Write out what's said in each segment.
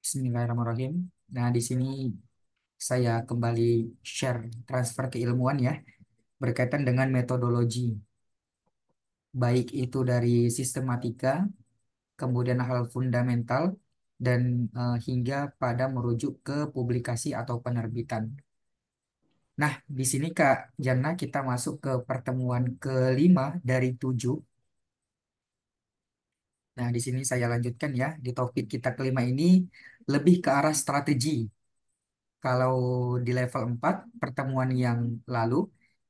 Bismillahirrahmanirrahim. Nah, di sini saya kembali share transfer keilmuan ya, berkaitan dengan metodologi, baik itu dari sistematika, kemudian hal fundamental, dan hingga pada merujuk ke publikasi atau penerbitan. Nah, di sini Kak Jana kita masuk ke pertemuan kelima dari tujuh. Nah, di sini saya lanjutkan ya, di topik kita kelima ini lebih ke arah strategi. Kalau di level 4 pertemuan yang lalu,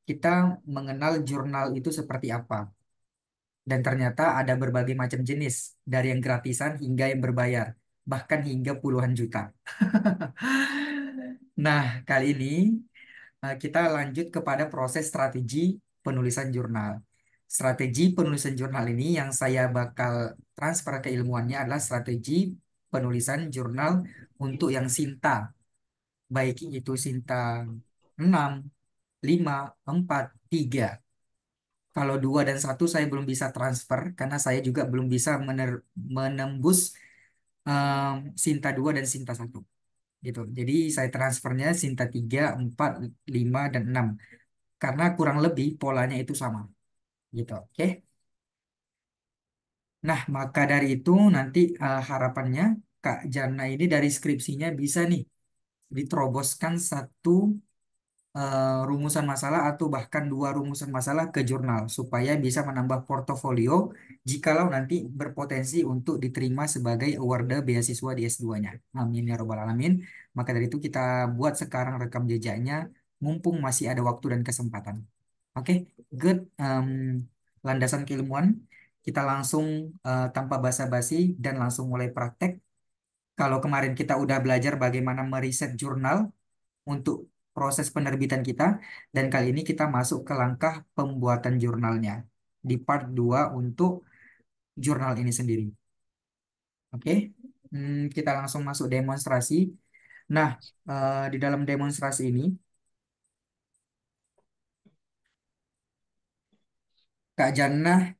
kita mengenal jurnal itu seperti apa. Dan ternyata ada berbagai macam jenis, dari yang gratisan hingga yang berbayar, bahkan hingga puluhan juta. Nah, kali ini kita lanjut kepada proses strategi penulisan jurnal. Strategi penulisan jurnal ini yang saya bakal transfer ke ilmuannya adalah strategi penulisan jurnal untuk yang Sinta, baik itu Sinta 6, 5, 4, 3. Kalau 2 dan satu saya belum bisa transfer karena saya juga belum bisa menembus Sinta 2 dan Sinta satu gitu. Jadi saya transfernya Sinta 3, 4, 5, dan 6 karena kurang lebih polanya itu sama gitu. Oke. Nah, maka dari itu nanti harapannya Kak Jana ini dari skripsinya bisa nih diteroboskan satu rumusan masalah atau bahkan dua rumusan masalah ke jurnal supaya bisa menambah portofolio jikalau nanti berpotensi untuk diterima sebagai award beasiswa di S2-nya. Amin ya robbal alamin. Maka dari itu kita buat sekarang rekam jejaknya mumpung masih ada waktu dan kesempatan. Oke, good. Landasan keilmuan kita langsung tanpa basa-basi dan langsung mulai praktek. Kalau kemarin kita udah belajar bagaimana meriset jurnal untuk proses penerbitan kita, dan kali ini kita masuk ke langkah pembuatan jurnalnya di part 2 untuk jurnal ini sendiri. Oke. Kita langsung masuk demonstrasi. Nah, di dalam demonstrasi ini Kak Jannah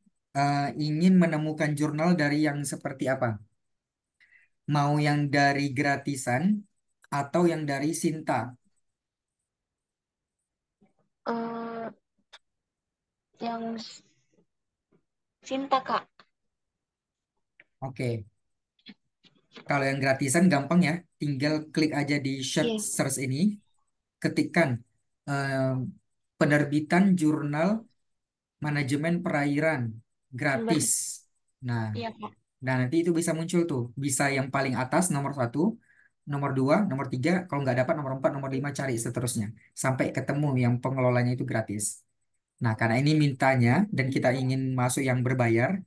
ingin menemukan jurnal dari yang seperti apa? Mau yang dari gratisan atau yang dari Sinta? Eh, yang Sinta, Kak. Oke. Kalau yang gratisan gampang ya, tinggal klik aja di search Iya, search ini, ketikkan eh, penerbitan jurnal manajemen perairan sumber. gratis. Nah, Iya, Kak. nanti itu bisa muncul tuh, bisa yang paling atas nomor satu, nomor dua, nomor tiga, kalau nggak dapat nomor empat, nomor lima cari seterusnya sampai ketemu yang pengelolanya itu gratis. Nah, karena ini mintanya dan kita ingin masuk yang berbayar,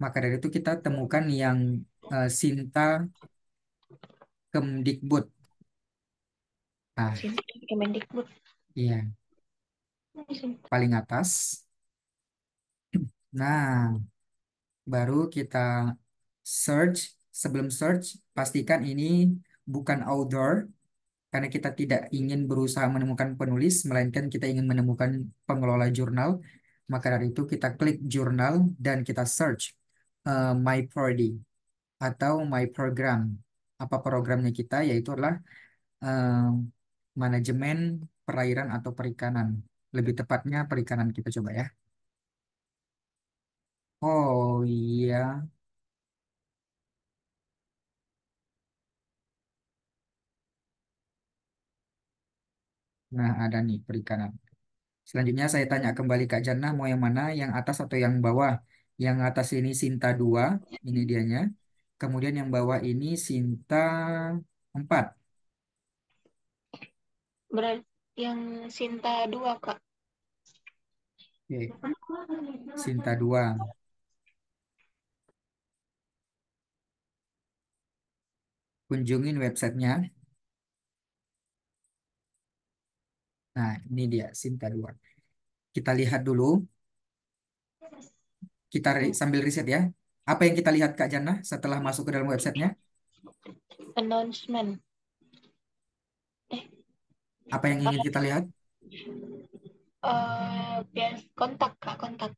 maka dari itu kita temukan yang Sinta Kemdikbud. Nah, Sinta Kemendikbud. iya, Sinta. paling atas. Nah, baru kita search. Sebelum search, pastikan ini bukan outdoor, karena kita tidak ingin berusaha menemukan penulis, melainkan kita ingin menemukan pengelola jurnal. Maka dari itu kita klik jurnal dan kita search My Prodi atau My Program. Apa programnya kita, yaitu adalah eh, manajemen perairan atau perikanan. Lebih tepatnya perikanan kita coba ya. Oh iya, nah ada nih perikanan. Selanjutnya saya tanya kembali Kak Jannah mau yang mana, yang atas atau yang bawah? Yang atas ini Sinta 2, ini dianya. Kemudian yang bawah ini Sinta 4. Berarti yang Sinta 2, Kak. Oke, Sinta 2. Kunjungin websitenya. Nah, ini dia Sinta 2. Kita lihat dulu, kita sambil riset ya. Apa yang kita lihat Kak Jannah setelah masuk ke dalam websitenya? Announcement. Eh, Apa yang ingin kita lihat? bias kontak, Kak, kontak.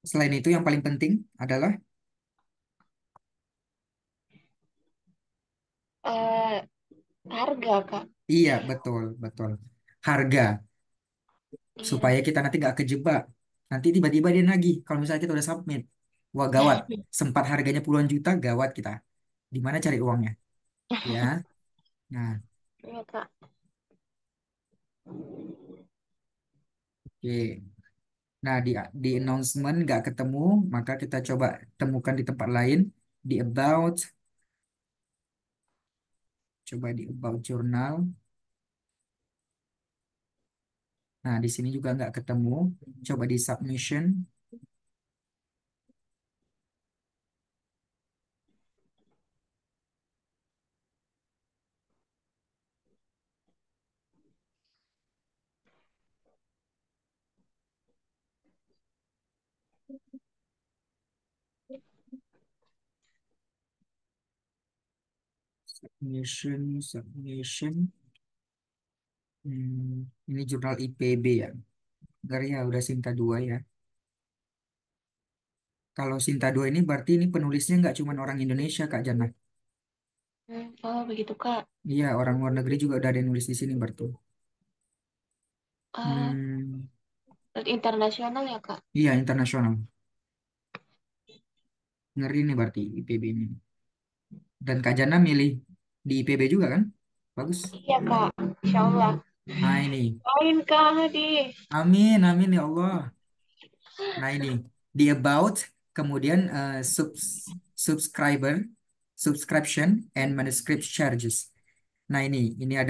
Selain itu yang paling penting adalah Harga, Kak. Iya, betul, betul. Harga, supaya Iya. kita nanti nggak kejebak. Nanti tiba-tiba dia nagih. Kalau misalnya kita udah submit, wah gawat. Sempat harganya puluhan juta, gawat kita. Di mana cari uangnya? Ya. Nah, Iya, Kak. oke. Nah, di announcement nggak ketemu, maka kita coba temukan di tempat lain. Di about, coba di about journal. Nah, di sini juga nggak ketemu. Coba di submission. Submission, submission. Ini jurnal IPB ya. Enggak ya, udah Sinta 2 ya. Kalau Sinta 2 ini berarti ini penulisnya nggak cuma orang Indonesia, Kak Jana. Oh, begitu, Kak. Iya, orang luar negeri juga udah ada yang nulis di sini berarti. Ah, Hmm, berarti internasional ya, Kak? iya, internasional. Ngeri nih berarti IPB ini. Dan Kak Jana milih di IPB juga kan? Bagus. Iya, Kak. Insya Allah. Nah ini. Lain, Kak Hadi. Amin, amin ya Allah. Nah ini. Di about, kemudian subscriber, subscription, and manuscript charges. Nah ini Iya.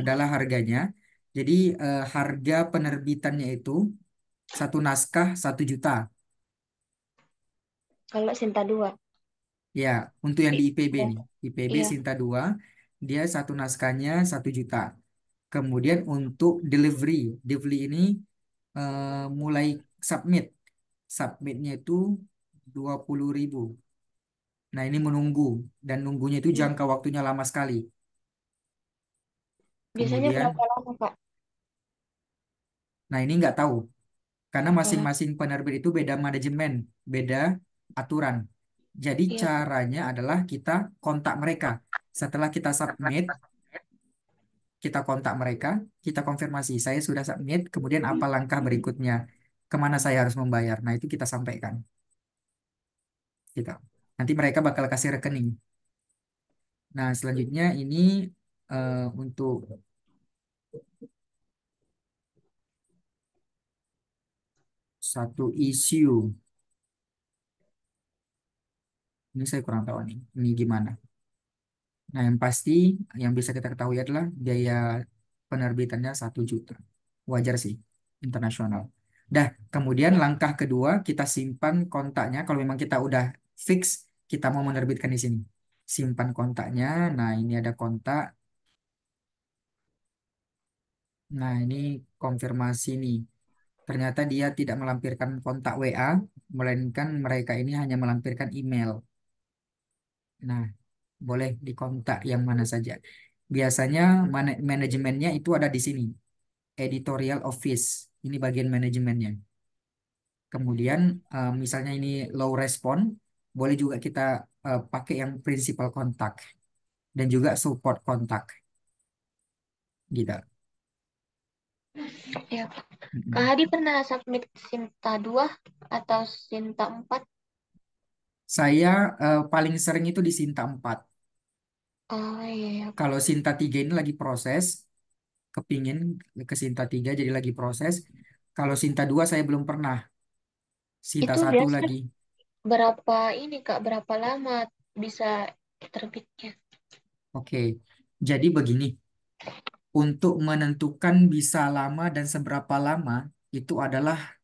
adalah harganya. Jadi harga penerbitannya itu satu naskah 1 juta. Kalau Sinta 2. Ya, untuk yang di IPB Iya. nih, IPB Iya. Sinta 2, dia satu naskahnya 1 juta. Kemudian untuk delivery, delivery ini mulai submit, submitnya itu 20.000. Nah ini menunggu dan nunggunya itu Hmm. jangka waktunya lama sekali. Biasanya Kemudian, berapa lama, Kak? nah ini nggak tahu karena Oh, masing-masing penerbit itu beda manajemen, beda aturan. Jadi iya. caranya adalah kita kontak mereka. Setelah kita submit, kita kontak mereka, kita konfirmasi, saya sudah submit, kemudian apa langkah berikutnya, kemana saya harus membayar. Nah, itu kita sampaikan. Kita. Nanti mereka bakal kasih rekening. Nah, selanjutnya ini untuk satu isu. Ini saya kurang tahu nih, ini gimana. Nah, yang pasti yang bisa kita ketahui adalah biaya penerbitannya 1 juta. Wajar sih, internasional. Dah, kemudian langkah kedua kita simpan kontaknya. Kalau memang kita udah fix, kita mau menerbitkan di sini. Simpan kontaknya. Nah, ini ada kontak. Nah, ini konfirmasi nih. Ternyata dia tidak melampirkan kontak WA, melainkan mereka ini hanya melampirkan email. Nah, boleh dikontak yang mana saja. Biasanya manajemennya itu ada di sini, editorial office. Ini bagian manajemennya. Kemudian misalnya ini low respon, boleh juga kita pakai yang principal kontak dan juga support kontak gitu. Iya. Kak Mm-mm. Hadi pernah submit Sinta 2 atau Sinta 4? Saya paling sering itu di Sinta 4. Oh, iya, iya, Kak. Kalau Sinta 3 ini lagi proses, kepingin ke Sinta 3 jadi lagi proses. Kalau Sinta 2 saya belum pernah. Sinta Itu satu biasa lagi. berapa ini, Kak? Berapa lama bisa terbitnya? Oke. Jadi begini, untuk menentukan bisa lama dan seberapa lama itu adalah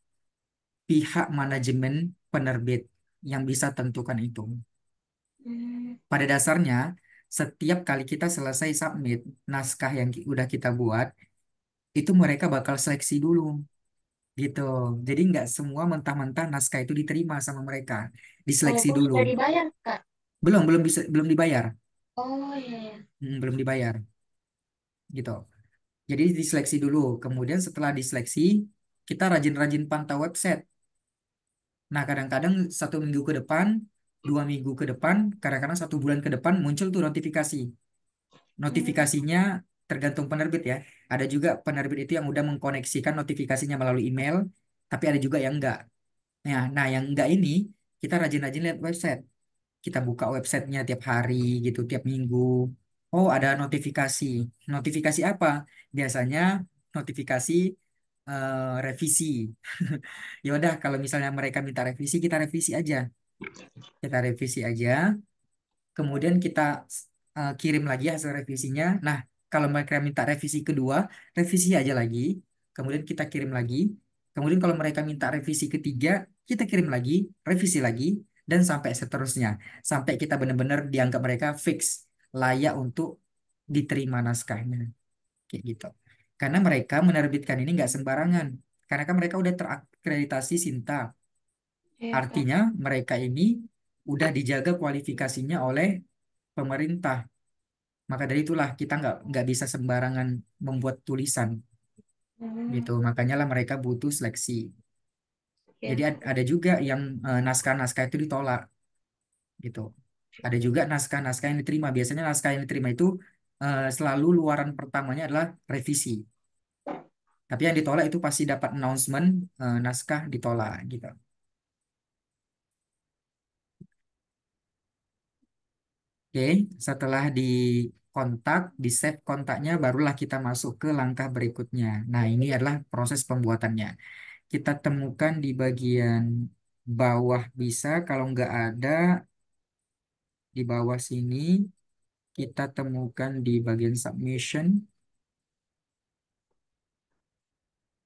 pihak manajemen penerbit yang bisa tentukan itu. Hmm. Pada dasarnya, setiap kali kita selesai submit naskah yang udah kita buat, itu mereka bakal seleksi dulu, gitu. Jadi nggak semua mentah-mentah naskah itu diterima sama mereka, diseleksi Walaupun dulu. sudah dibayar, Kak. Belum dibayar. Oh, iya, iya. Belum dibayar, gitu. Jadi diseleksi dulu. Kemudian setelah diseleksi, kita rajin-rajin pantau website. Nah, kadang-kadang 1 minggu ke depan, 2 minggu ke depan, kadang-kadang 1 bulan ke depan muncul tuh notifikasi. Hmm, Notifikasinya tergantung penerbit ya. Ada juga penerbit itu yang udah mengkoneksikan notifikasinya melalui email, tapi ada juga yang enggak. Nah, yang enggak ini kita rajin-rajin lihat website. Kita buka websitenya tiap hari gitu, tiap minggu. Oh, ada notifikasi. Notifikasi apa? Biasanya notifikasi revisi. Ya udah, kalau misalnya mereka minta revisi, kita revisi aja. Kita revisi aja. Kemudian kita kirim lagi hasil revisinya. Nah, kalau mereka minta revisi kedua, revisi aja lagi. Kemudian kita kirim lagi. Kemudian kalau mereka minta revisi ketiga, kita kirim lagi, revisi lagi, dan sampai seterusnya. Sampai kita benar-benar dianggap mereka fix, layak untuk diterima naskahnya. Kayak gitu. Karena mereka menerbitkan ini nggak sembarangan. Karena kan mereka udah terakreditasi Sinta. iya Kak. Artinya mereka ini udah dijaga kualifikasinya oleh pemerintah. Maka dari itulah kita nggak bisa sembarangan membuat tulisan Hmm, gitu. Makanya lah mereka butuh seleksi. iya Jadi Kak. ada juga yang naskah-naskah itu ditolak gitu. Ada juga naskah-naskah yang diterima. Biasanya naskah yang diterima itu selalu luaran pertamanya adalah revisi. Tapi yang ditolak itu pasti dapat announcement naskah ditolak gitu. Oke, setelah di kontak, di save kontaknya, barulah kita masuk ke langkah berikutnya. Nah, ini adalah proses pembuatannya. Kita temukan di bagian bawah bisa, kalau nggak ada di bawah sini, kita temukan di bagian submission.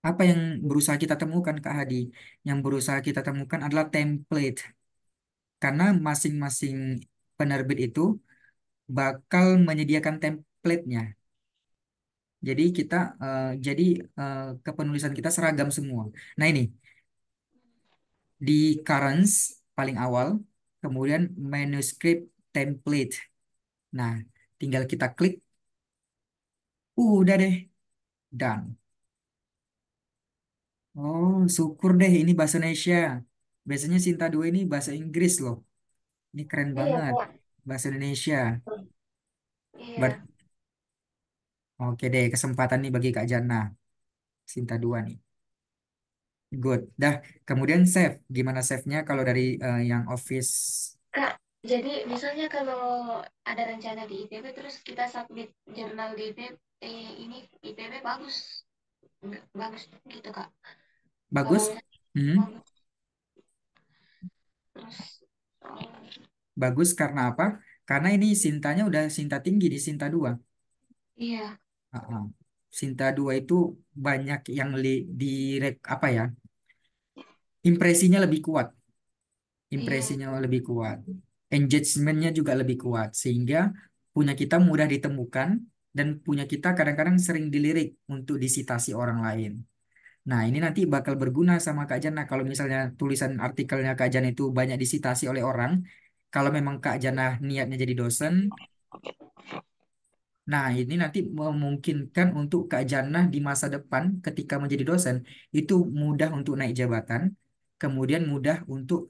Apa yang berusaha kita temukan, Kak Hadi? Yang berusaha kita temukan adalah template. Karena masing-masing penerbit itu bakal menyediakan template-nya. Jadi kita jadi kepenulisan kita seragam semua. Nah ini di currents paling awal, kemudian manuscript template. Nah, tinggal kita klik, udah deh, done. Oh, syukur deh ini bahasa Indonesia. Biasanya Sinta 2 ini bahasa Inggris loh. Ini keren Iya banget. Kak. Bahasa Indonesia. Iya. Ber Oke deh, kesempatan nih bagi Kak Jana. Sinta 2 nih. Good. Dah, kemudian save. Gimana save-nya kalau dari yang Office? Kak, jadi misalnya kalau ada rencana di IPB terus kita submit jurnal di IPB, ini IPB bagus, bagus gitu Kak. Kalau Bagus? misalnya Hmm, bagus terus, oh, bagus karena apa? Karena ini Sintanya udah Sinta tinggi di Sinta 2. iya, Ah, ah. Sinta 2 itu banyak yang di apa ya? Impresinya lebih kuat. iya, Impresinya lebih kuat, engagementnya juga lebih kuat, sehingga punya kita mudah ditemukan dan punya kita kadang-kadang sering dilirik untuk disitasi orang lain. Nah, ini nanti bakal berguna sama Kak Jana kalau misalnya tulisan artikelnya Kak Jana itu banyak disitasi oleh orang. Kalau memang Kak Jana niatnya jadi dosen, nah, ini nanti memungkinkan untuk Kak Jannah di masa depan ketika menjadi dosen itu mudah untuk naik jabatan, kemudian mudah untuk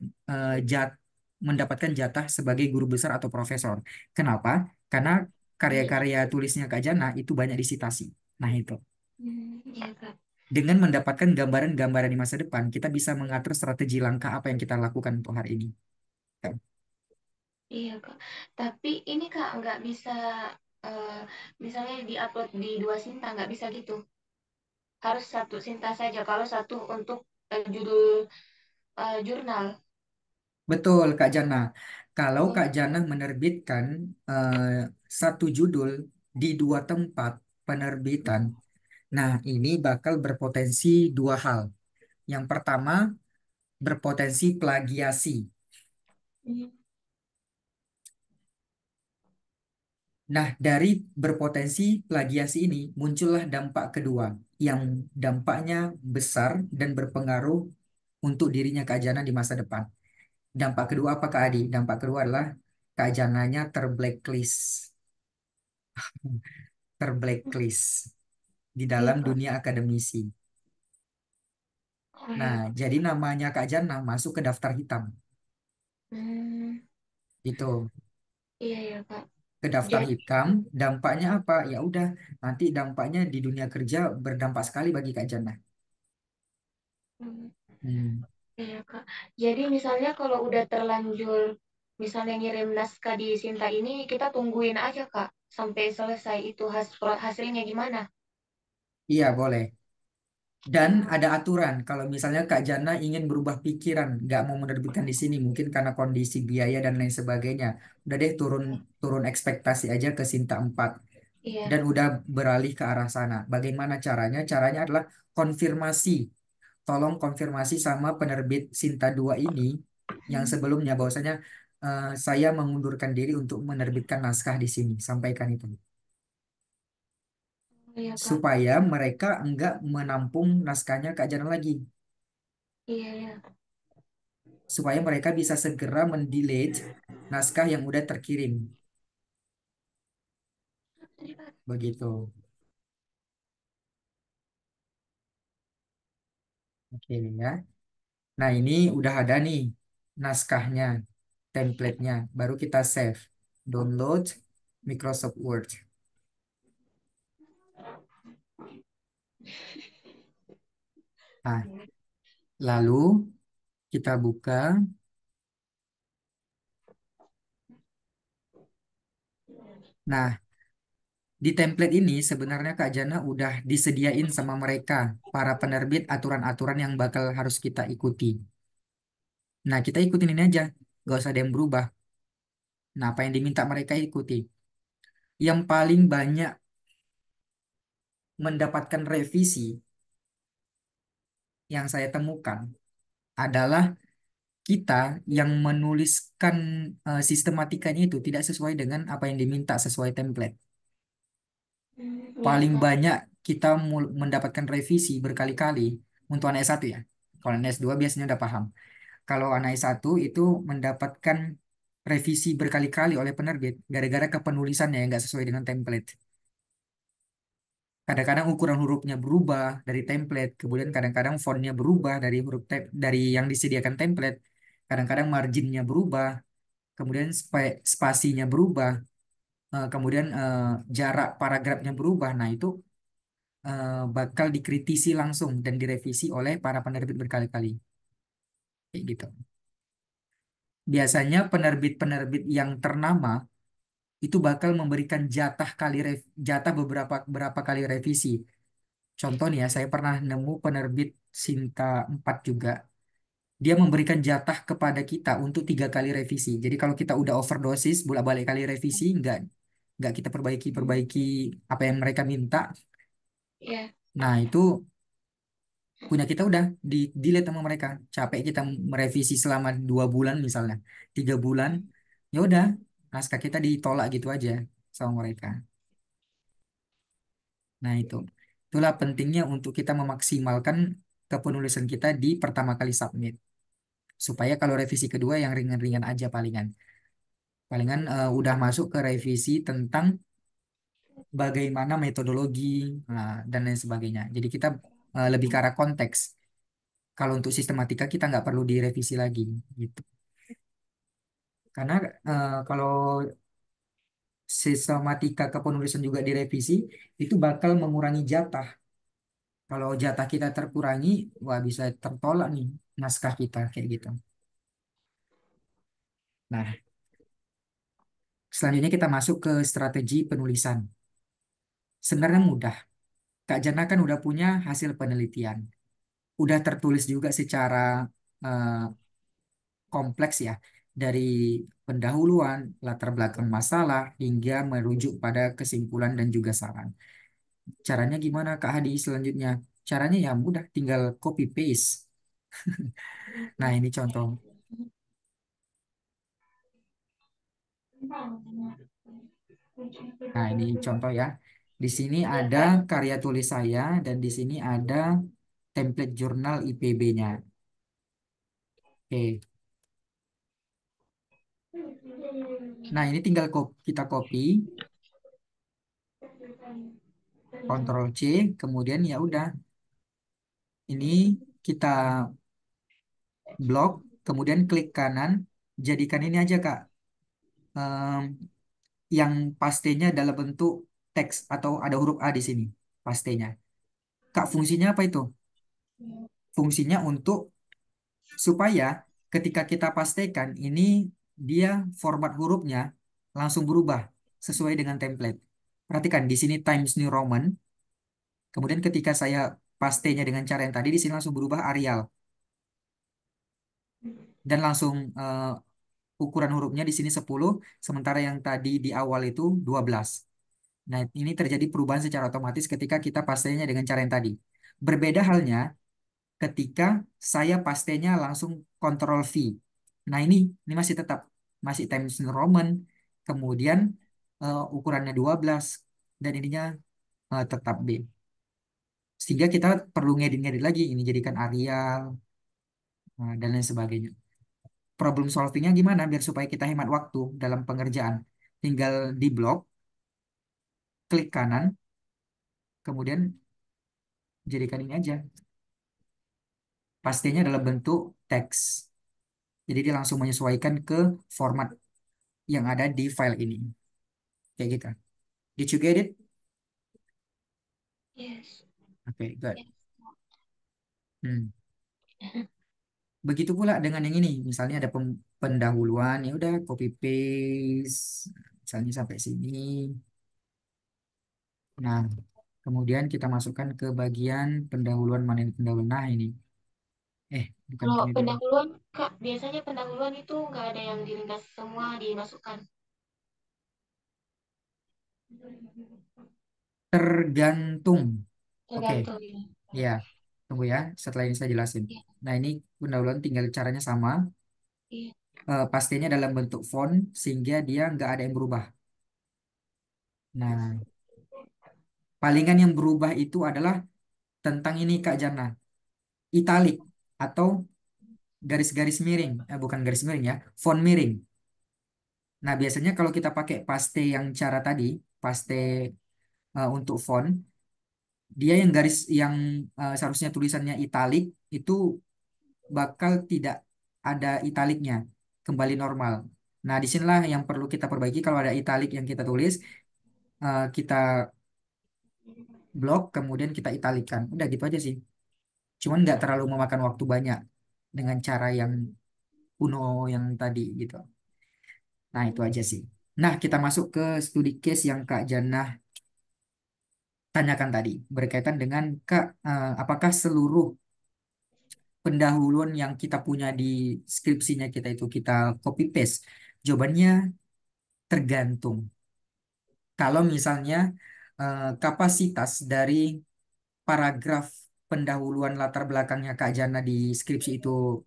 mendapatkan jatah sebagai guru besar atau profesor. Kenapa? Karena karya-karya tulisnya Kak Jannah itu banyak disitasi. Nah, itu. iya Kak, Dengan mendapatkan gambaran-gambaran di masa depan, kita bisa mengatur strategi langkah apa yang kita lakukan untuk hari ini. iya Kak. Tapi ini Kak nggak bisa, eh, misalnya diupload di dua Sinta nggak bisa gitu. Harus satu Sinta saja. Kalau satu untuk judul jurnal. Betul, Kak Jana. Kalau Kak Oh, Jana menerbitkan eh, satu judul di dua tempat penerbitan, nah ini bakal berpotensi dua hal. Yang pertama, berpotensi plagiasi. hmm, Nah, dari berpotensi plagiasi ini muncullah dampak kedua, yang dampaknya besar dan berpengaruh untuk dirinya Kak Jana di masa depan. Dampak kedua apa Kak Adi? Dampak kedua adalah Kak Jananya terblacklist. Terblacklist di iya dalam Kak. dunia akademisi. Oh Nah, iya Kak. jadi namanya Kak Jana masuk ke daftar hitam. Hmm, Itu iya ya Kak. ke daftar Jadi, hitam, dampaknya apa? Ya udah, nanti dampaknya di dunia kerja berdampak sekali bagi Kak Jana. hmm, Hmm. iya Kak. Jadi misalnya kalau udah terlanjur, misalnya ngirim naskah di Sinta ini, kita tungguin aja Kak sampai selesai itu hasilnya gimana? Iya, boleh. Dan ada aturan, kalau misalnya Kak Jana ingin berubah pikiran, nggak mau menerbitkan di sini, mungkin karena kondisi biaya dan lain sebagainya. Udah deh turun turun ekspektasi aja ke Sinta 4 Iya. dan udah beralih ke arah sana. Bagaimana caranya? Caranya adalah konfirmasi. Tolong konfirmasi sama penerbit Sinta 2 ini yang sebelumnya bahwasanya saya mengundurkan diri untuk menerbitkan naskah di sini. Sampaikan itu. Iya Kak. Supaya mereka enggak menampung naskahnya Kak Jana lagi. Iya ya. Supaya mereka bisa segera mendelete naskah yang udah terkirim. Begitu. Oke ya. Nah, ini udah ada nih naskahnya, template-nya. Baru kita save. Download Microsoft Word. Nah, lalu kita buka. Nah, di template ini sebenarnya Kak Jana udah disediain sama mereka, para penerbit, aturan-aturan yang bakal harus kita ikuti. Nah, kita ikutin ini aja. Gak usah ada yang berubah. Nah, apa yang diminta mereka ikuti. Yang paling banyak mendapatkan revisi yang saya temukan adalah kita yang menuliskan sistematikanya itu tidak sesuai dengan apa yang diminta sesuai template. Iya Paling Kak. banyak kita mendapatkan revisi berkali-kali untuk anak S1 ya. Kalau anak S2 biasanya udah paham. Kalau anak S1 itu mendapatkan revisi berkali-kali oleh penerbit gara-gara kepenulisannya yang nggak sesuai dengan template. Kadang-kadang ukuran hurufnya berubah dari template, kemudian kadang-kadang fontnya berubah dari dari yang disediakan template. Kadang-kadang marginnya berubah, kemudian spasinya berubah, kemudian jarak paragrafnya berubah. Nah, itu bakal dikritisi langsung dan direvisi oleh para penerbit berkali-kali. Kayak gitu. Biasanya penerbit-penerbit yang ternama itu bakal memberikan jatah beberapa kali revisi. Contoh nih ya, saya pernah nemu penerbit Sinta 4 juga. Dia memberikan jatah kepada kita untuk 3 kali revisi. Jadi kalau kita udah overdosis, bolak-balik kali revisi, nggak kita perbaiki apa yang mereka minta. Iya. Nah, itu punya kita udah di delete sama mereka. Capek kita merevisi selama 2 bulan misalnya, 3 bulan, ya udah naskah kita ditolak gitu aja sama mereka. Nah, itulah pentingnya untuk kita memaksimalkan kepenulisan kita di pertama kali submit. Supaya kalau revisi kedua yang ringan-ringan aja palingan. Palingan udah masuk ke revisi tentang bagaimana metodologi dan lain sebagainya. Jadi kita lebih ke arah konteks. Kalau untuk sistematika kita nggak perlu direvisi lagi gitu. Karena kalau sistematika kepenulisan juga direvisi, itu bakal mengurangi jatah. Kalau jatah kita terkurangi, wah bisa tertolak nih naskah kita kayak gitu. Nah, selanjutnya kita masuk ke strategi penulisan. Sebenarnya mudah. Kak Jana kan udah punya hasil penelitian. Udah tertulis juga secara eh, kompleks ya. Dari pendahuluan, latar belakang masalah, hingga merujuk pada kesimpulan dan juga saran. Caranya gimana Kak Hadi selanjutnya? Caranya ya mudah, tinggal copy paste. Nah, ini contoh. Nah, ini contoh ya. Di sini Iya ada Kak. karya tulis saya dan di sini ada template jurnal IPB-nya. Oke. Nah, ini tinggal kita copy, Ctrl C, kemudian ya udah. Ini kita blok, kemudian klik kanan, jadikan ini aja Kak. yang pastenya dalam bentuk teks atau ada huruf A di sini, pastenya. Kak, fungsinya apa itu? Fungsinya untuk supaya ketika kita pastekan ini dia format hurufnya langsung berubah sesuai dengan template. Perhatikan di sini Times New Roman, kemudian ketika saya pastenya dengan cara yang tadi di sini langsung berubah Arial dan langsung ukuran hurufnya di sini 10 sementara yang tadi di awal itu 12. Nah, ini terjadi perubahan secara otomatis ketika kita pastenya dengan cara yang tadi. Berbeda halnya ketika saya pastenya langsung Ctrl V. Nah, ini masih tetap masih Times New Roman, kemudian ukurannya 12 dan ininya tetap B. Sehingga kita perlu ngedit-ngedit lagi ini jadikan Arial dan lain sebagainya. Problem solvingnya gimana biar supaya kita hemat waktu dalam pengerjaan? Tinggal di blok, klik kanan, kemudian jadikan ini aja. Pastinya dalam bentuk teks. Jadi dia langsung menyesuaikan ke format yang ada di file ini. Kayak gitu. Did you get it? Yes. Oke, good. Yes. Hmm. Begitu pula dengan yang ini. Misalnya ada pendahuluan, ya udah copy paste. Misalnya sampai sini. Nah, kemudian kita masukkan ke bagian pendahuluan mana ini pendahuluan. Nah, ini. Bukan Kalau ini dulu. pendahuluan, Kak, biasanya pendahuluan itu nggak ada yang diringkas semua dimasukkan. Tergantung. Oke, Tergantung ya. ya. Tunggu ya, setelah ini saya jelasin. Iya, Nah, ini pendahuluan tinggal caranya sama. iya. Pastinya dalam bentuk font sehingga dia nggak ada yang berubah. Nah, palingan yang berubah itu adalah tentang ini Kak Jana, italik atau garis-garis miring. Bukan garis miring ya, font miring. Nah, biasanya kalau kita pakai paste yang cara tadi, paste untuk font, dia yang garis yang seharusnya tulisannya italik itu bakal tidak ada italiknya, kembali normal. Nah, disinilah yang perlu kita perbaiki kalau ada italik yang kita tulis, kita blok, kemudian kita italikan. Udah gitu aja sih. Cuman nggak terlalu memakan waktu banyak dengan cara yang kuno yang tadi gitu. Nah, itu aja sih. Nah, kita masuk ke studi case yang Kak Jannah tanyakan tadi. Berkaitan dengan Kak, apakah seluruh pendahuluan yang kita punya di skripsinya kita itu kita copy paste? Jawabannya tergantung. Kalau misalnya kapasitas dari paragraf pendahuluan latar belakangnya Kak Jana di skripsi itu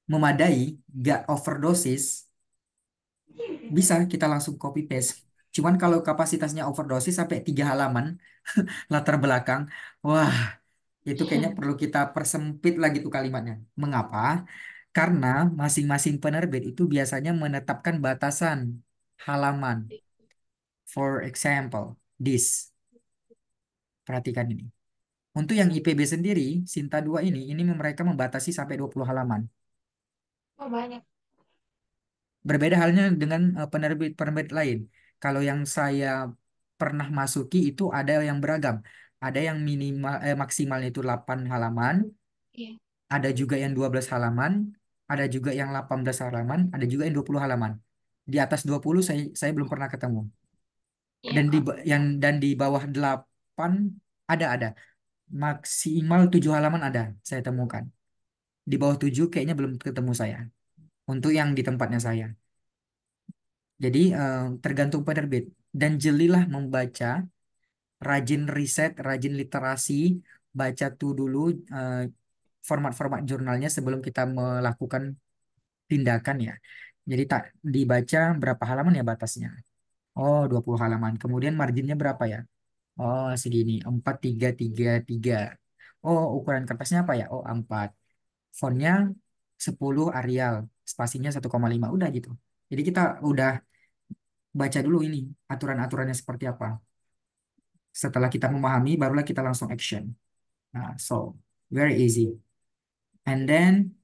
memadai, gak overdosis, bisa kita langsung copy paste. Cuman kalau kapasitasnya overdosis sampai 3 halaman latar belakang, wah itu kayaknya perlu kita persempit lagi tuh kalimatnya. Mengapa? Karena masing-masing penerbit itu biasanya menetapkan batasan halaman. For example, this. Perhatikan ini. Untuk yang IPB sendiri, Sinta 2 ini mereka membatasi sampai 20 halaman. Oh, banyak. Berbeda halnya dengan penerbit-penerbit lain. Kalau yang saya pernah masuki itu ada yang beragam. Ada yang minimal maksimalnya itu 8 halaman, Iya. ada juga yang 12 halaman, ada juga yang 18 halaman, ada juga yang 20 halaman. Di atas 20 saya belum pernah ketemu. Iya, Kak. Dan di bawah 8 ada. Maksimal 7 halaman ada saya temukan. Di bawah 7 kayaknya belum ketemu saya. Untuk yang di tempatnya saya. Jadi tergantung penerbit dan jelilah membaca, rajin riset, rajin literasi, baca tuh dulu eh, format-format jurnalnya sebelum kita melakukan tindakan ya. Jadi tak dibaca berapa halaman ya batasnya. Oh, 20 halaman. Kemudian marginnya berapa ya? Oh, segini. 4 3 3 3. Oh, ukuran kertasnya apa ya? Oh, 4. Fontnya 10 Arial, spasinya 1,5. Udah gitu. Jadi kita udah baca dulu ini aturan-aturannya seperti apa. Setelah kita memahami, barulah kita langsung action. Nah, so very easy. And then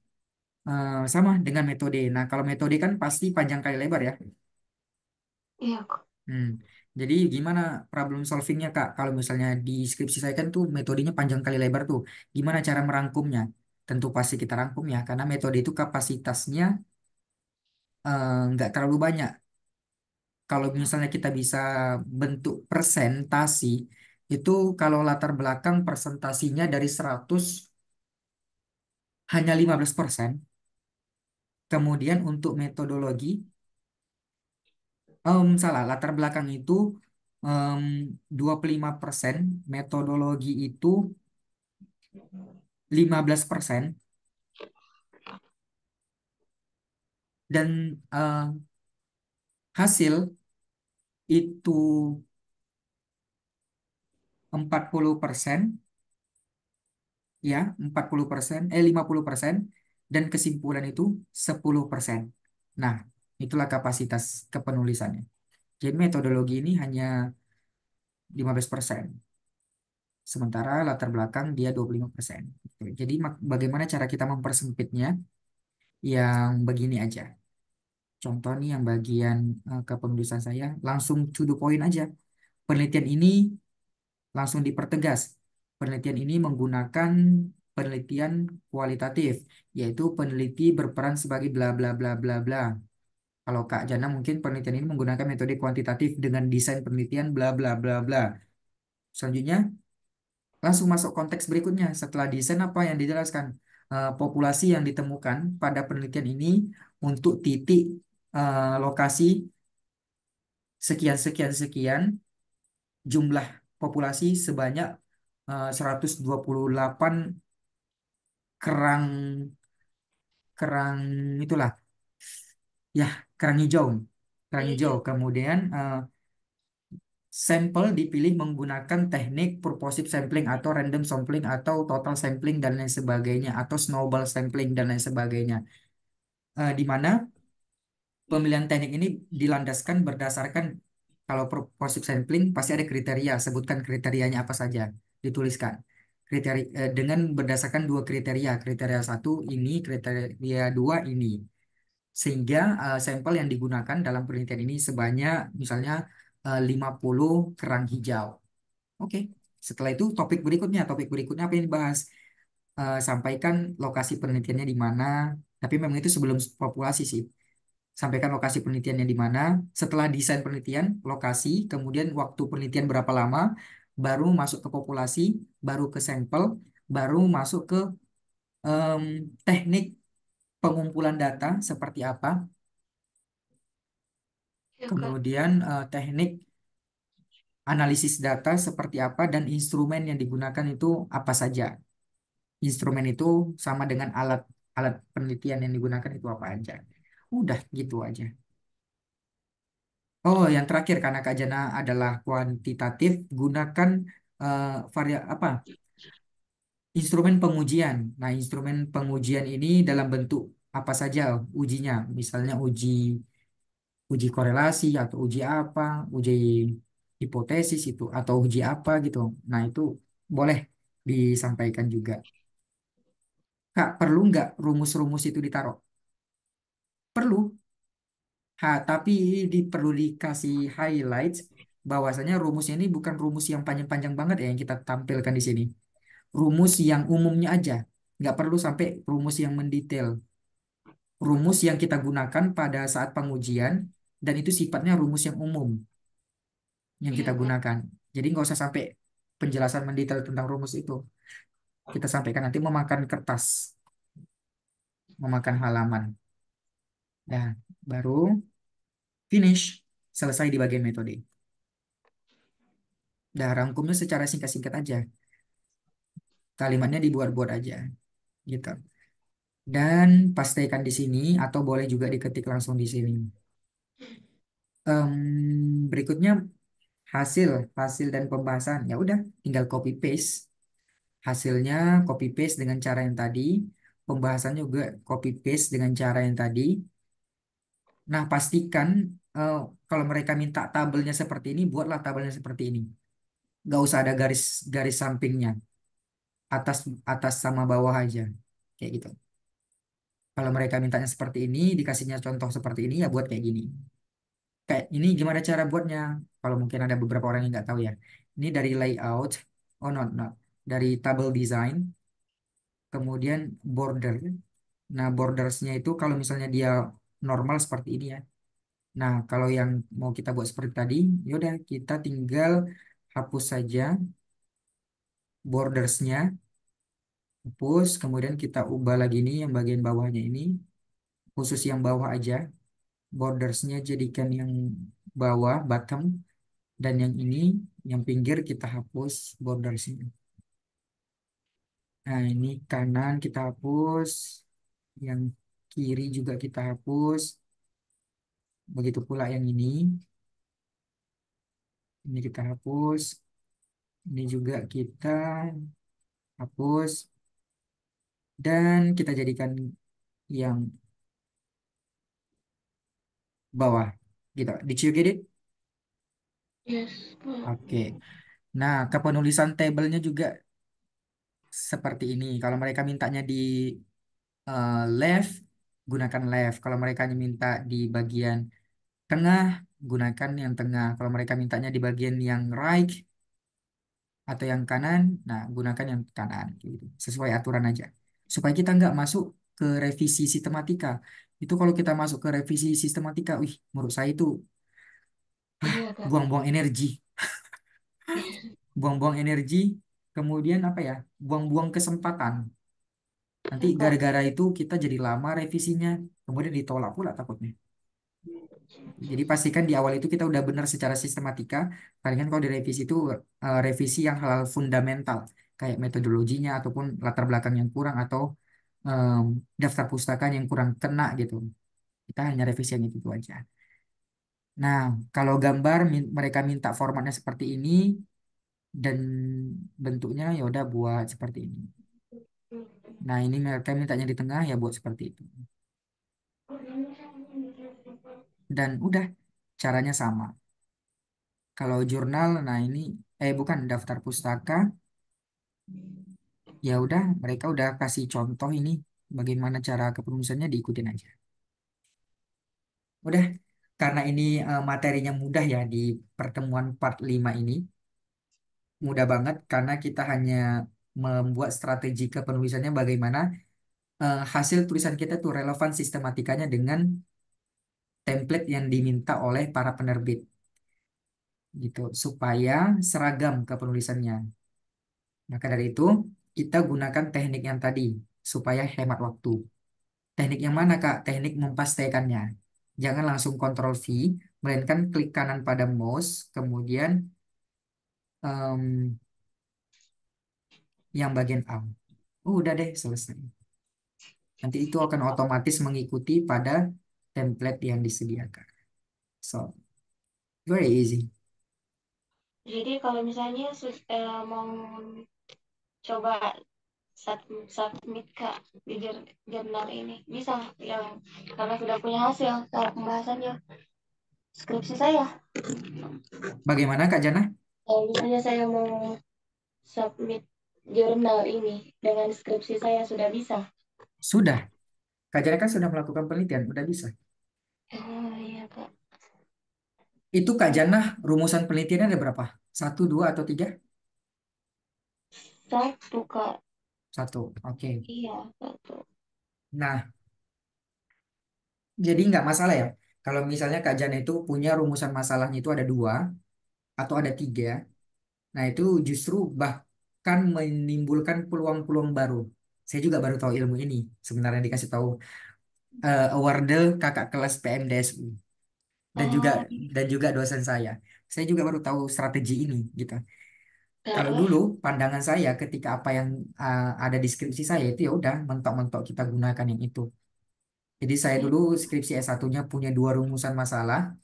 sama dengan metode. Nah, kalau metode kan pasti panjang kali lebar ya. Iya, Kak. Hmm. Jadi gimana problem solvingnya Kak? Kalau misalnya di skripsi saya kan tuh metodenya panjang kali lebar tuh. Gimana cara merangkumnya? Tentu pasti kita rangkum ya, karena metode itu kapasitasnya nggak terlalu banyak. Kalau misalnya kita bisa bentuk presentasi, itu kalau latar belakang presentasinya dari 100 hanya 15%. Kemudian untuk metodologi, salah, latar belakang itu em, 25%, metodologi itu 15%, dan hasil itu 40%, ya, 40%, 50%, dan kesimpulan itu 10%. Nah, itulah kapasitas kepenulisannya. Jadi metodologi ini hanya 15%, sementara latar belakang dia 25%. Gitu. Jadi bagaimana cara kita mempersempitnya? Yang begini aja. Contoh nih yang bagian kepenulisan saya, langsung to the point aja. Penelitian ini langsung dipertegas. Penelitian ini menggunakan penelitian kualitatif, yaitu peneliti berperan sebagai bla bla bla bla bla. Kalau Kak Jana mungkin penelitian ini menggunakan metode kuantitatif dengan desain penelitian bla bla bla bla. Selanjutnya langsung masuk konteks berikutnya. Setelah desain apa yang dijelaskan? Populasi yang ditemukan pada penelitian ini untuk titik lokasi sekian sekian sekian, jumlah populasi sebanyak 128 kerang kerang itulah, ya, kerang hijau, kerang Iya, hijau. iya. Kemudian sampel dipilih menggunakan teknik purposive sampling atau random sampling atau total sampling dan lain sebagainya atau snowball sampling dan lain sebagainya. Di mana pemilihan teknik ini dilandaskan berdasarkan, kalau purposive sampling pasti ada kriteria, sebutkan kriterianya apa saja, dituliskan. Dengan berdasarkan dua kriteria, kriteria satu ini, kriteria dua ini, sehingga sampel yang digunakan dalam penelitian ini sebanyak misalnya 50 kerang hijau. Oke. Setelah itu topik berikutnya apa yang dibahas? Sampaikan lokasi penelitiannya di mana. Tapi memang itu sebelum populasi sih. Sampaikan lokasi penelitiannya di mana. Setelah desain penelitian, lokasi, kemudian waktu penelitian berapa lama, baru masuk ke populasi, baru ke sampel, baru masuk ke em, teknik pengumpulan data seperti apa, Ya, Kak. kemudian teknik analisis data seperti apa, dan instrumen yang digunakan itu apa saja. Instrumen itu sama dengan alat alat penelitian yang digunakan itu apa aja. Udah gitu aja. Oh, yang terakhir karena Kak Jana adalah kuantitatif, gunakan eh, apa? Instrumen pengujian. Nah, instrumen pengujian ini dalam bentuk apa saja ujinya? Misalnya uji korelasi atau uji apa, uji hipotesis itu atau uji apa gitu. Nah, itu boleh disampaikan juga. Kak, perlu nggak rumus-rumus itu ditaruh? Perlu. Tapi perlu dikasih highlights bahwasanya rumusnya ini bukan rumus yang panjang-panjang banget ya yang kita tampilkan di sini. Rumus yang umumnya aja. Nggak perlu sampai rumus yang mendetail. Rumus yang kita gunakan pada saat pengujian, dan itu sifatnya rumus yang umum yang kita Iya, Kak. gunakan. Jadi nggak usah sampai penjelasan mendetail tentang rumus itu. Kita sampaikan nanti memakan kertas, memakan halaman. Nah, baru finish, selesai di bagian metode. Dah rangkumnya secara singkat-singkat aja. Kalimatnya dibuat-buat aja, gitu. Dan pastikan di sini atau boleh juga diketik langsung di sini. Berikutnya hasil, hasil dan pembahasan. Ya udah, tinggal copy paste. Hasilnya copy paste dengan cara yang tadi, pembahasannya juga copy paste dengan cara yang tadi. Nah, pastikan eh, kalau mereka minta tabelnya seperti ini, buatlah tabelnya seperti ini. Gak usah ada garis garis sampingnya, atas atas sama bawah aja, kayak gitu. Kalau mereka mintanya seperti ini, dikasihnya contoh seperti ini, ya buat kayak gini. Kayak ini gimana cara buatnya? Kalau mungkin ada beberapa orang yang nggak tahu ya. Ini dari layout, oh no, no, dari table design, kemudian border. Nah, bordersnya itu kalau misalnya dia normal seperti ini ya. Nah, kalau yang mau kita buat seperti tadi, yaudah kita tinggal hapus saja bordersnya, hapus, kemudian kita ubah lagi ini yang bagian bawahnya ini, khusus yang bawah aja, bordersnya jadikan yang bawah, bottom, dan yang ini, yang pinggir kita hapus bordersnya. Nah, ini kanan kita hapus, yang kiri juga kita hapus, begitu pula yang ini kita hapus, ini juga kita hapus, dan kita jadikan yang bawah gitu. Did you get it? Yes. Oke. Nah, kepenulisan tabelnya juga seperti ini. Kalau mereka mintanya di left, gunakan left. Kalau mereka minta di bagian tengah, gunakan yang tengah. Kalau mereka mintanya di bagian yang right atau yang kanan, nah gunakan yang kanan. Gitu. Sesuai aturan aja. Supaya kita nggak masuk ke revisi sistematika. Itu kalau kita masuk ke revisi sistematika, wih, menurut saya itu Iya, Kak. buang-buang energi. Buang-buang energi, kemudian apa ya, buang-buang kesempatan. Nanti Iya, Kak. gara-gara itu kita jadi lama revisinya, kemudian ditolak pula takutnya. Jadi pastikan di awal itu kita udah benar secara sistematika. Palingan kalau di revisi itu revisi yang hal-hal fundamental, kayak metodologinya ataupun latar belakang yang kurang atau em, daftar pustaka yang kurang kena gitu. Kita hanya revisi yang itu aja. Nah, kalau gambar mereka minta formatnya seperti ini dan bentuknya ya udah buat seperti ini. Nah, ini mereka mintanya di tengah ya buat seperti itu. Dan udah caranya sama. Kalau jurnal, nah ini bukan daftar pustaka, ya udah mereka udah kasih contoh ini bagaimana cara kepengurusannya diikutin aja. Udah karena ini materinya mudah ya di pertemuan part 5 ini, mudah banget karena kita hanya membuat strategi kepenulisannya bagaimana hasil tulisan kita tuh relevan sistematikanya dengan template yang diminta oleh para penerbit. Gitu supaya seragam kepenulisannya. Maka dari itu kita gunakan teknik yang tadi supaya hemat waktu. Teknik yang mana Kak? Teknik mempastekannya. Jangan langsung Ctrl V, melainkan klik kanan pada mouse, kemudian em, yang bagian A. Udah deh selesai. Nanti itu akan otomatis mengikuti pada template yang disediakan. So, very easy. Jadi kalau misalnya mau coba submit Kak di jurnal ini, bisa yang karena sudah punya hasil cara pembahasannya skripsi saya. Bagaimana Kak Jana? Kalau misalnya saya mau submit jurnal ini dengan skripsi saya sudah bisa. Sudah. Kak Jana kan sudah melakukan penelitian, udah bisa. Oh iya Kak. Itu Kak Jana rumusan penelitiannya ada berapa? Satu, dua, atau tiga? Satu Kak. Satu. Oke. Iya, satu. Nah, jadi nggak masalah ya. Kalau misalnya Kak Jana itu punya rumusan masalahnya itu ada dua atau ada tiga. Nah, itu justru bahkan menimbulkan peluang-peluang baru. Saya juga baru tahu ilmu ini. Sebenarnya dikasih tahu award kakak kelas PMDSU dan juga Oh, dosen saya. Saya juga baru tahu strategi ini gitu. Kalau terus dulu pandangan saya ketika apa yang ada di skripsi saya itu ya udah mentok-mentok kita gunakan yang itu. Jadi saya dulu skripsi S1-nya punya dua rumusan masalah.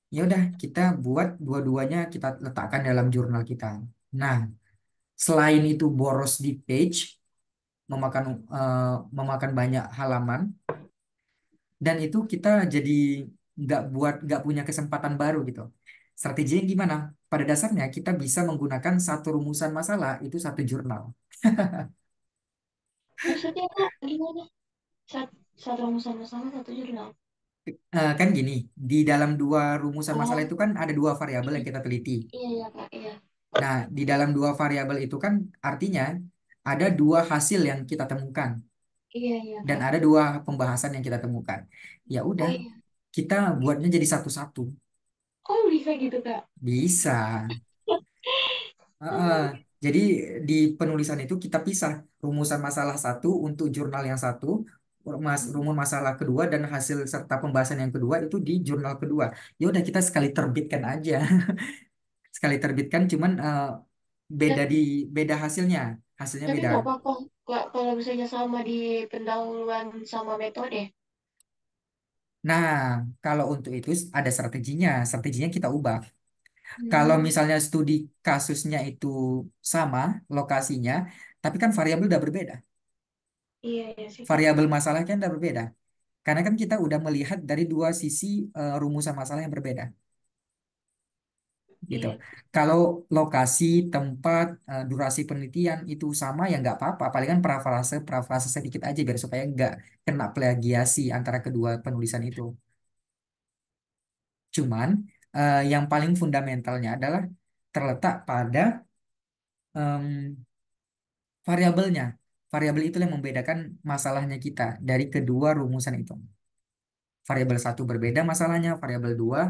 Ya udah kita buat dua-duanya kita letakkan dalam jurnal kita. Nah, selain itu boros di page, memakan memakan banyak halaman, dan itu kita jadi nggak punya kesempatan baru gitu. Strateginya gimana? Pada dasarnya kita bisa menggunakan satu rumusan masalah itu satu jurnal. maksudnya Kak gimana? Satu rumusan bersama satu jurnal. Kan gini, di dalam dua rumusan masalah Oh, itu kan ada dua variabel yang kita teliti. iya ya Kak, iya. Nah, di dalam dua variabel itu kan artinya ada dua hasil yang kita temukan Iya iya dan Kak. ada dua pembahasan yang kita temukan. Ya Oh udah, iya. kita buatnya jadi satu-satu. Oh bisa gitu Kak. Bisa. Heeh. Oh, Jadi di penulisan itu kita pisah rumusan masalah satu untuk jurnal yang satu, rumus masalah kedua dan hasil serta pembahasan yang kedua itu di jurnal kedua. Ya udah kita sekali terbitkan aja, sekali terbitkan, cuman beda tapi di beda hasilnya, hasilnya tapi beda. nggak apa-apa Kak kalau misalnya sama di pendahuluan sama metode. Nah, kalau untuk itu ada strateginya, strateginya kita ubah. Kalau Hmm, misalnya studi kasusnya itu sama lokasinya, tapi kan variabel udah berbeda. iya ya sih Kak. Variabel masalahnya kan udah berbeda. Karena kan kita udah melihat dari dua sisi rumusan masalah yang berbeda, gitu. Iya. Kalau lokasi, tempat, durasi penelitian itu sama ya nggak apa-apa. Paling kan parafrase, parafrase sedikit aja biar supaya nggak kena plagiasi antara kedua penulisan itu. Cuman yang paling fundamentalnya adalah terletak pada em, variabelnya. Variabel itu yang membedakan masalahnya kita dari kedua rumusan itu. Variabel satu berbeda masalahnya, variabel dua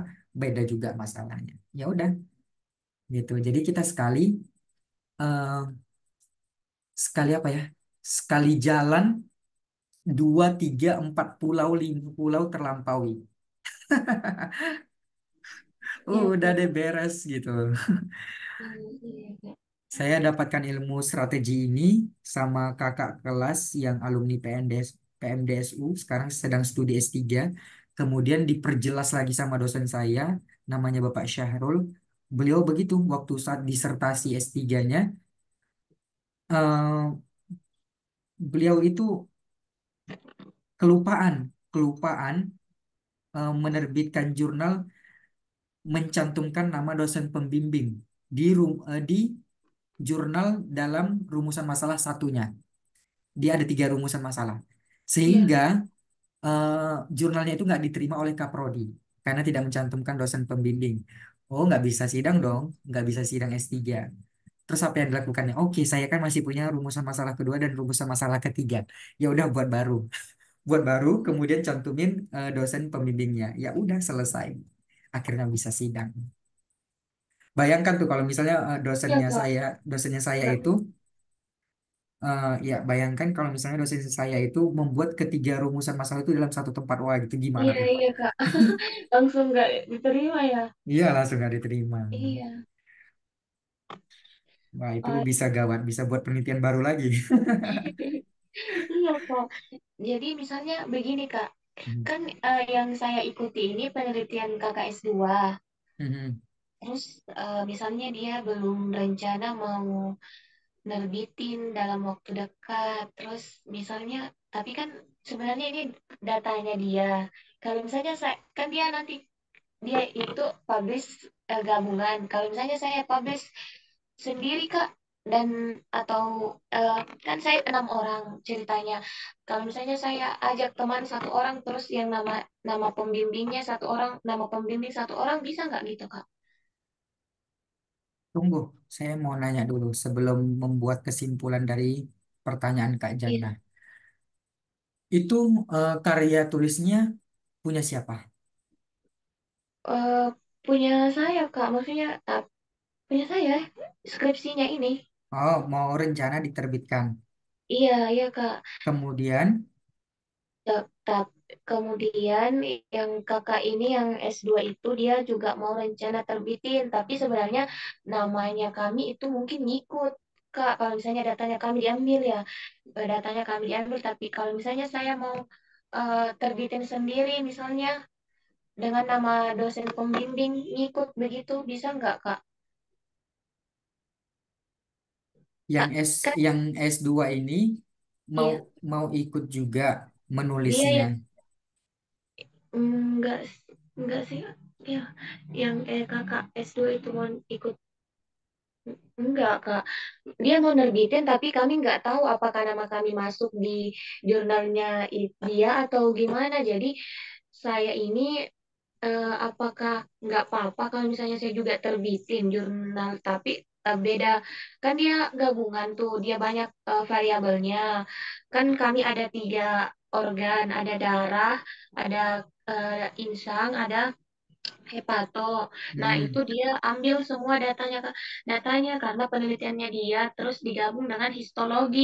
beda juga masalahnya. Ya udah, gitu. Jadi kita eh, sekali apa ya? Sekali jalan dua, tiga, empat pulau, lima pulau terlampaui. Iya Udah Kak. deh beres gitu. Iya Kak. Saya dapatkan ilmu strategi ini sama kakak kelas yang alumni PNDS, PMDSU, sekarang sedang studi S3. Kemudian diperjelas lagi sama dosen saya, namanya Bapak Syahrul. Beliau begitu, waktu saat disertasi S3-nya, eh, beliau itu kelupaan, kelupaan menerbitkan jurnal mencantumkan nama dosen pembimbing di jurnal dalam rumusan masalah satunya. Dia ada tiga rumusan masalah. Iya. Sehingga jurnalnya itu nggak diterima oleh Kaprodi karena tidak mencantumkan dosen pembimbing. Oh, nggak bisa sidang dong, nggak bisa sidang S3. Terus apa yang dilakukannya? Oke, saya kan masih punya rumusan masalah kedua dan rumusan masalah ketiga. Ya udah buat baru, buat baru, kemudian cantumin dosen pembimbingnya. Ya udah selesai. Akhirnya bisa sidang. Bayangkan tuh kalau misalnya Iya Kak. dosennya saya Nggak. itu ya bayangkan kalau misalnya dosen saya itu membuat ketiga rumusan masalah itu dalam satu tempat. Wah, itu gimana Iya tuh? iya Kak. Langsung nggak diterima ya. Iya, langsung nggak diterima. Iya. Wah, itu Oh, bisa gawat, bisa buat penelitian baru lagi. iya Kak. Jadi misalnya begini Kak, Mhm. kan yang saya ikuti ini penelitian KKS2. Mhm. Terus misalnya dia belum rencana mau nerbitin dalam waktu dekat. Terus misalnya, tapi kan sebenarnya ini datanya dia. Kalau misalnya saya, kan dia nanti dia itu publish gabungan. Kalau misalnya saya publish sendiri Kak, dan atau kan saya 6 orang ceritanya. Kalau misalnya saya ajak teman 1 orang, terus yang nama nama pembimbingnya 1 orang, nama pembimbing 1 orang, bisa nggak gitu Kak? Tunggu, saya mau nanya dulu sebelum membuat kesimpulan dari pertanyaan Kak Jana. Iya. Itu karya tulisnya punya siapa? Eh, punya saya Kak, maksudnya punya saya skripsinya ini. Oh, mau rencana diterbitkan. Iya, iya Kak. Kemudian, Kemudian yang kakak ini yang S2 itu dia juga mau rencana terbitin, tapi sebenarnya namanya kami itu mungkin ngikut Kak. Kalau misalnya datanya kami diambil ya, datanya kami diambil, tapi kalau misalnya saya mau terbitin sendiri misalnya dengan nama dosen pembimbing ngikut begitu bisa nggak Kak? yang Kak, S kan yang S2 ini mau iya, mau ikut juga dia menulisnya. ya enggak enggak sih ya yang kakak S2 itu mau ikut. Enggak, Kak. Dia mau nerbitin, tapi kami nggak tahu apakah nama kami masuk di jurnalnya dia atau gimana. Jadi saya ini apakah nggak apa-apa kalau misalnya saya juga terbitin jurnal, tapi beda kan dia gabungan tuh, dia banyak variabelnya. Kan kami ada 3 organ, ada darah, ada insang, ada hepato. Nah, itu Hmm, dia ambil semua datanya datanya karena penelitiannya dia terus digabung dengan histologi.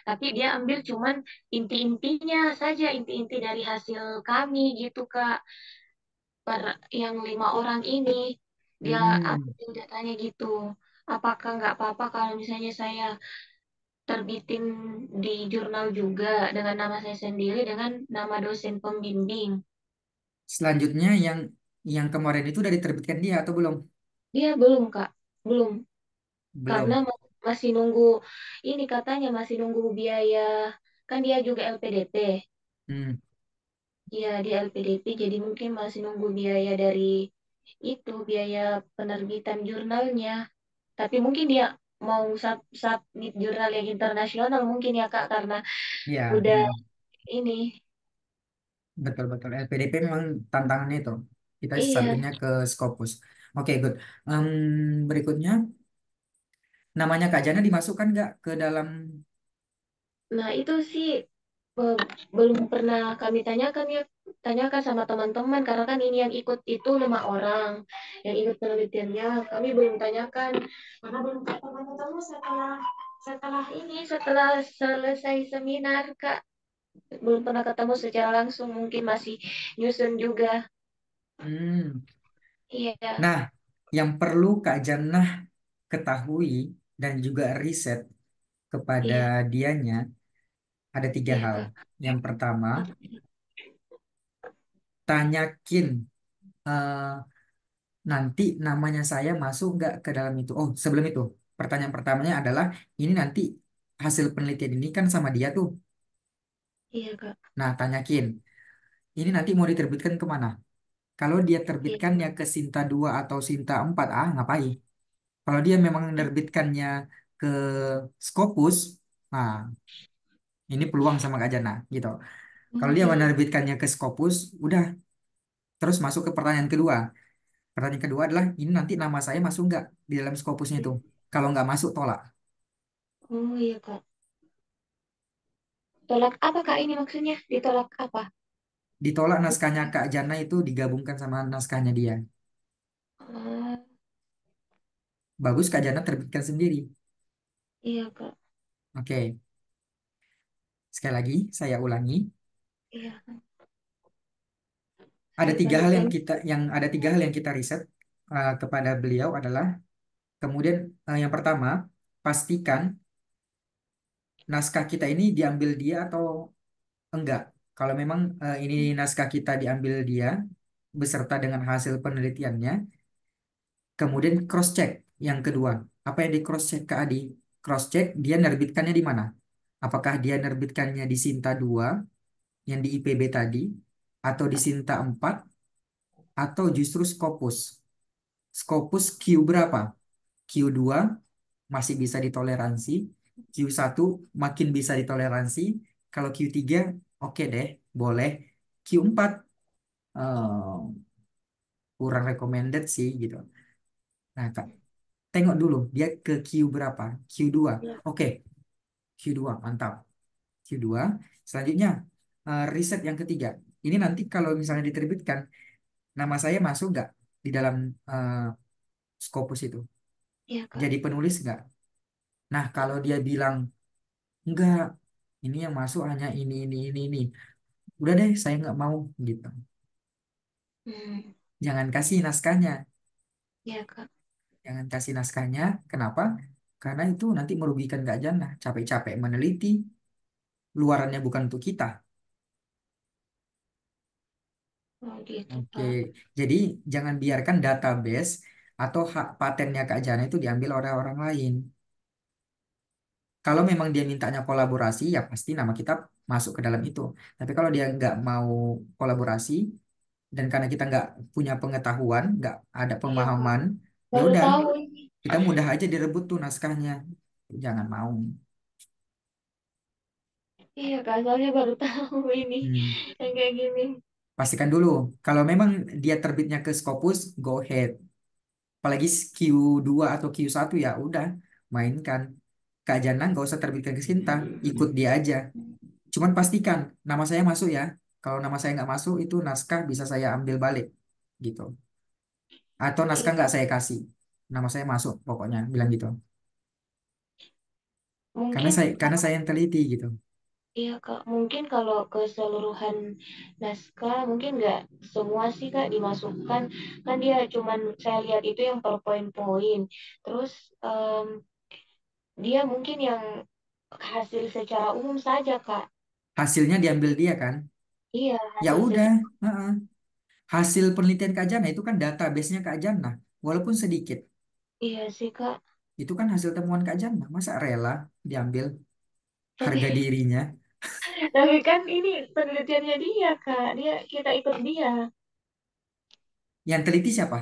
Tapi dia ambil cuman inti-intinya saja, inti-inti dari hasil kami gitu, Kak. Per yang 5 orang ini dia hmm. ambil datanya gitu. Apakah nggak apa-apa kalau misalnya saya terbitin di jurnal juga dengan nama saya sendiri dengan nama dosen pembimbing? Selanjutnya yang kemarin itu udah diterbitkan dia atau belum? Dia belum, Kak. Belum. Karena Belum. masih nunggu ini, katanya masih nunggu biaya, kan dia juga LPDP. Hmm, Iya, di LPDP, jadi mungkin masih nunggu biaya dari itu, biaya penerbitan jurnalnya. Tapi mungkin dia mau submit jurnal yang internasional mungkin ya, Kak, karena ya, udah ini. betul-betul. LPDP memang tantangannya itu. Kita Iya. submitnya ke Scopus. Oke, good. Berikutnya, namanya Kak Jana dimasukkan nggak ke dalam? Nah, itu sih eh, belum pernah kami tanyakan ya, tanyakan sama teman-teman karena kan ini yang ikut itu 5 orang yang ikut penelitiannya, kami belum tanyakan karena belum ketemu setelah setelah ini, setelah selesai seminar, Kak. Belum pernah ketemu secara langsung, mungkin masih nyusun juga. Hmm. Iya, Nah, yang perlu Kak Jana ketahui dan juga riset kepada iya, dianya ada tiga iya, hal. Kak. Yang pertama, tanyakin eh, nanti namanya saya masuk nggak ke dalam itu. Oh, sebelum itu, pertanyaan pertamanya adalah ini nanti hasil penelitian ini kan sama dia tuh. Iya, Kak. Nah, tanyakin ini nanti mau diterbitkan kemana? Kalau dia Iya, terbitkannya ke Sinta 2 atau Sinta 4, ngapain? Kalau dia memang menerbitkannya ke Scopus, nah ini peluang sama Kak Jana gitu. Kalau dia iya, menerbitkannya ke Scopus, udah terus masuk ke pertanyaan kedua. Pertanyaan kedua adalah ini nanti nama saya masuk nggak di dalam Scopusnya itu? Kalau nggak masuk, tolak. oh iya, Kak. Tolak apa, Kak, ini maksudnya? Ditolak apa? Ditolak naskahnya Kak Jana itu digabungkan sama naskahnya dia. Oh, Bagus Kak Jana terbitkan sendiri. iya, Kak. Oke, sekali lagi saya ulangi. Iya, Ada saya tiga tanda hal yang tangan. ada tiga hal yang kita riset kepada beliau adalah kemudian yang pertama pastikan naskah kita ini diambil dia atau enggak. Kalau memang ini naskah kita diambil dia beserta dengan hasil penelitiannya, kemudian cross check yang kedua. Apa yang di cross check Kak Adi? Cross check dia nerbitkannya di mana? Apakah dia nerbitkannya di Sinta 2 yang di IPB tadi atau di Sinta 4 atau justru Scopus? Scopus Q berapa? Q2 masih bisa ditoleransi, Q1 makin bisa ditoleransi, kalau Q3 oke deh, boleh. Q4 eh, kurang recommended sih gitu. Nah, Kak, tengok dulu dia ke Q berapa? Q2. Iya, Oke, Q2 mantap. Q2. Selanjutnya riset yang ketiga. Ini nanti kalau misalnya diterbitkan, nama saya masuk nggak di dalam eh, Scopus itu? iya, Kak. Jadi penulis nggak? Nah, kalau dia bilang enggak, ini yang masuk hanya ini. Udah deh, saya nggak mau gitu. Hmm, Jangan kasih naskahnya. iya, Kak. Jangan kasih naskahnya. Kenapa? Karena itu nanti merugikan Kak Jana. Capek-capek meneliti, luarannya bukan untuk kita. Oh gitu, Oke, Kak. jadi jangan biarkan database atau hak patennya Kak Jana itu diambil oleh orang lain. Kalau memang dia mintanya kolaborasi, ya pasti nama kita masuk ke dalam itu. Tapi kalau dia nggak mau kolaborasi, dan karena kita nggak punya pengetahuan, nggak ada Iya, Kak. pemahaman, ya Baru udah tahu ini. kita mudah aja direbut tuh naskahnya. Jangan mau. Iya, Kak. Soalnya baru tahu ini Hmm. yang kayak gini. pastikan dulu. Kalau memang dia terbitnya ke Scopus, go ahead. Apalagi Q2 atau Q1 ya udah mainkan. Kak Jana nggak usah terbitkan ke Sinta, ikut dia aja. Cuman pastikan nama saya masuk ya. Kalau nama saya nggak masuk itu naskah bisa saya ambil balik gitu. Atau naskah Iya, nggak saya kasih. Nama saya masuk pokoknya bilang gitu. mungkin Karena kalau saya yang teliti gitu. iya Kak, mungkin kalau keseluruhan naskah mungkin nggak semua sih Kak dimasukkan. Kan dia cuman saya lihat itu yang per poin-poin. Terus em, dia mungkin yang hasil secara umum saja Kak. Hasilnya diambil dia kan. Iya, Ya hasil udah, secara heeh. Hasil penelitian Kak Jana itu kan database-nya Kak Jana. Walaupun sedikit, iya sih Kak. itu kan hasil temuan Kak Jana. Masa rela diambil harga Tapi dirinya? tapi kan ini penelitiannya dia Kak. Dia kita ikut dia. Yang teliti siapa?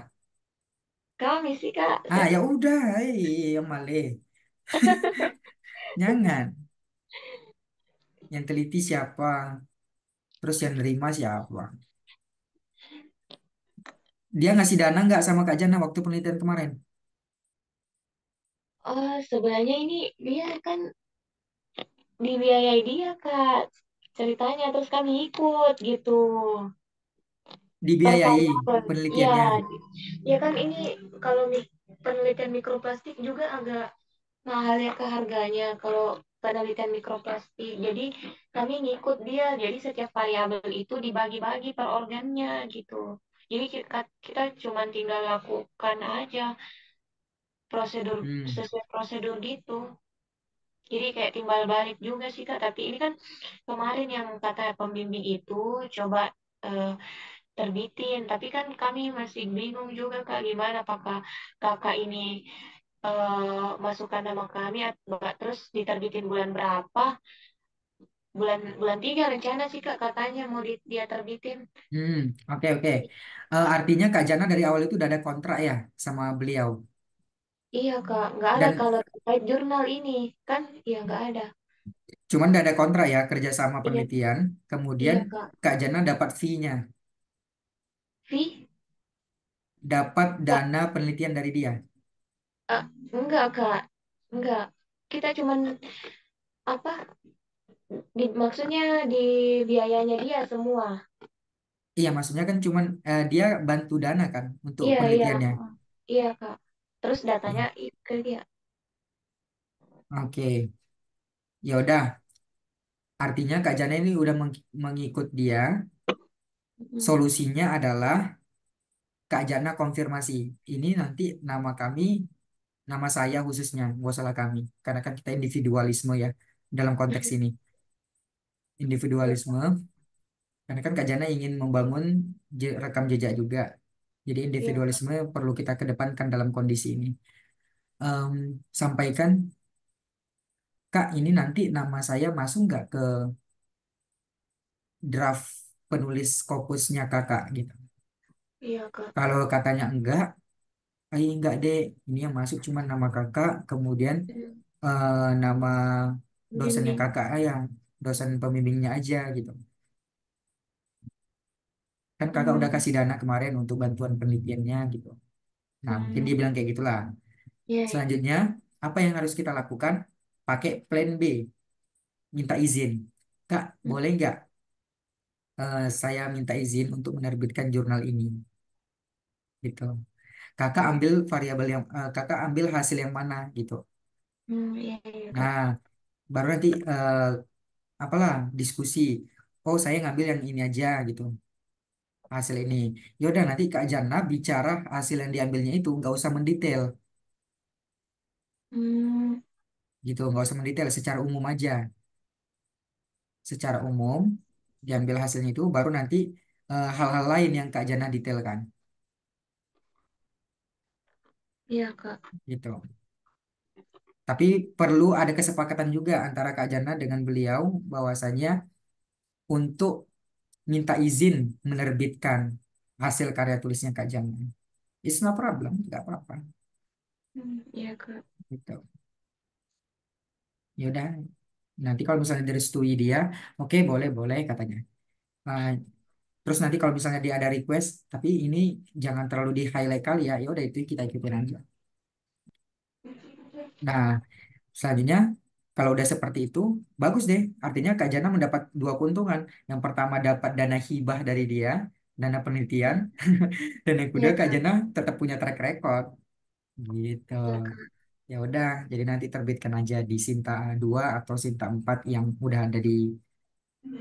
Kami sih Kak. Ah ya udah, yang maleh. Jangan. Yang teliti siapa? Terus yang nerima siapa? Dia ngasih dana nggak sama Kak Jana waktu penelitian kemarin? Oh, sebenarnya ini dia kan dibiayai dia Kak. Ceritanya terus kami ikut gitu. Per Dibiayai karyawan. Iya, penelitiannya. ya kan ini kalau penelitian mikroplastik juga agak mahal ya ke harganya kalau penelitian mikroplastik. Jadi kami ngikut dia. Jadi setiap variabel itu dibagi-bagi per organnya gitu. Jadi kita cuma tinggal lakukan aja prosedur Hmm. sesuai prosedur gitu. Jadi kayak timbal balik juga sih Kak. Tapi ini kan kemarin yang kata pembimbing itu coba eh, terbitin. Tapi kan kami masih bingung juga Kak gimana apakah kakak ini masukkan nama kami atau enggak. Terus diterbitin bulan berapa? Bulan bulan 3 rencana sih Kak katanya mau dia terbitin. Hmm, oke oke. Artinya Kak Jana dari awal itu udah ada kontrak ya sama beliau. Iya Kak, nggak ada Dan kalau terkait jurnal ini kan, ya nggak ada. cuman udah ada kontrak ya kerjasama Iya, penelitian. Kemudian iya Kak. Kak Jana dapat fee-nya, Vi? dapat Kak, dana penelitian dari dia. eh, enggak Kak, enggak. Kita cuman apa? Maksudnya di biayanya dia semua. Iya, maksudnya kan cuman dia bantu dana kan untuk Iya, iya, penelitiannya. iya Kak. Terus datanya Iya. ke dia. Oke, ya udah. Artinya Kak Jana ini udah mengikut dia. Mm, Solusinya adalah Kak Jana konfirmasi. Ini nanti nama kami, nama saya khususnya, nggak salah kami. Karena kan kita individualisme ya dalam konteks mm, ini. iya, Individualisme, karena kan Kak Jana ingin membangun rekam jejak juga. Jadi iya Kak. individualisme perlu kita kedepankan dalam kondisi ini. Sampaikan, Kak, ini nanti nama saya masuk nggak ke draft penulis Scopusnya kakak gitu. Iya Kak. Kalau katanya enggak, enggak deh. Ini yang masuk cuma nama kakak, kemudian Mm, nama dosennya bimbing. kakak, yang dosen pembimbingnya aja gitu. Kan kakak udah Hmm, kasih dana kemarin untuk bantuan penelitiannya gitu. Nah, mungkin dia hmm, bilang kayak gitulah. iya, iya. Selanjutnya, apa yang harus kita lakukan? Pakai plan B, minta izin. Kak, Mm, boleh nggak saya minta izin untuk menerbitkan jurnal ini? Gitu. Kakak ambil variabel yang, kakak ambil hasil yang mana gitu. iya, iya Kak. Nah, baru nanti apalah diskusi. Oh, saya ngambil yang ini aja gitu. Hasil ini. Yaudah nanti Kak Jana bicara hasil yang diambilnya itu nggak usah mendetail Hmm, gitu, nggak usah mendetail secara umum aja. Secara umum diambil hasilnya itu baru nanti hal-hal lain yang Kak Jana detailkan iya Kak. gitu. Tapi perlu ada kesepakatan juga antara Kak Jana dengan beliau bahwasanya untuk minta izin menerbitkan hasil karya tulisnya Kak Jana. It's no problem, nggak apa-apa. Iya Kak. Gitu. Ya udah, nanti kalau misalnya direstui dia, oke boleh boleh katanya. Terus nanti kalau misalnya dia ada request, tapi ini jangan terlalu di highlight kali ya. Ya udah itu kita ikutin aja. Nah, selanjutnya kalau udah seperti itu, bagus deh. Artinya Kak Jana mendapat dua keuntungan. Yang pertama dapat dana hibah dari dia, dana penelitian, dan yang kedua Iya Kak kak, Jana tetap punya track record. Gitu. iya kak. Ya udah, jadi nanti terbitkan aja di Sinta 2 atau Sinta 4 yang udah ada di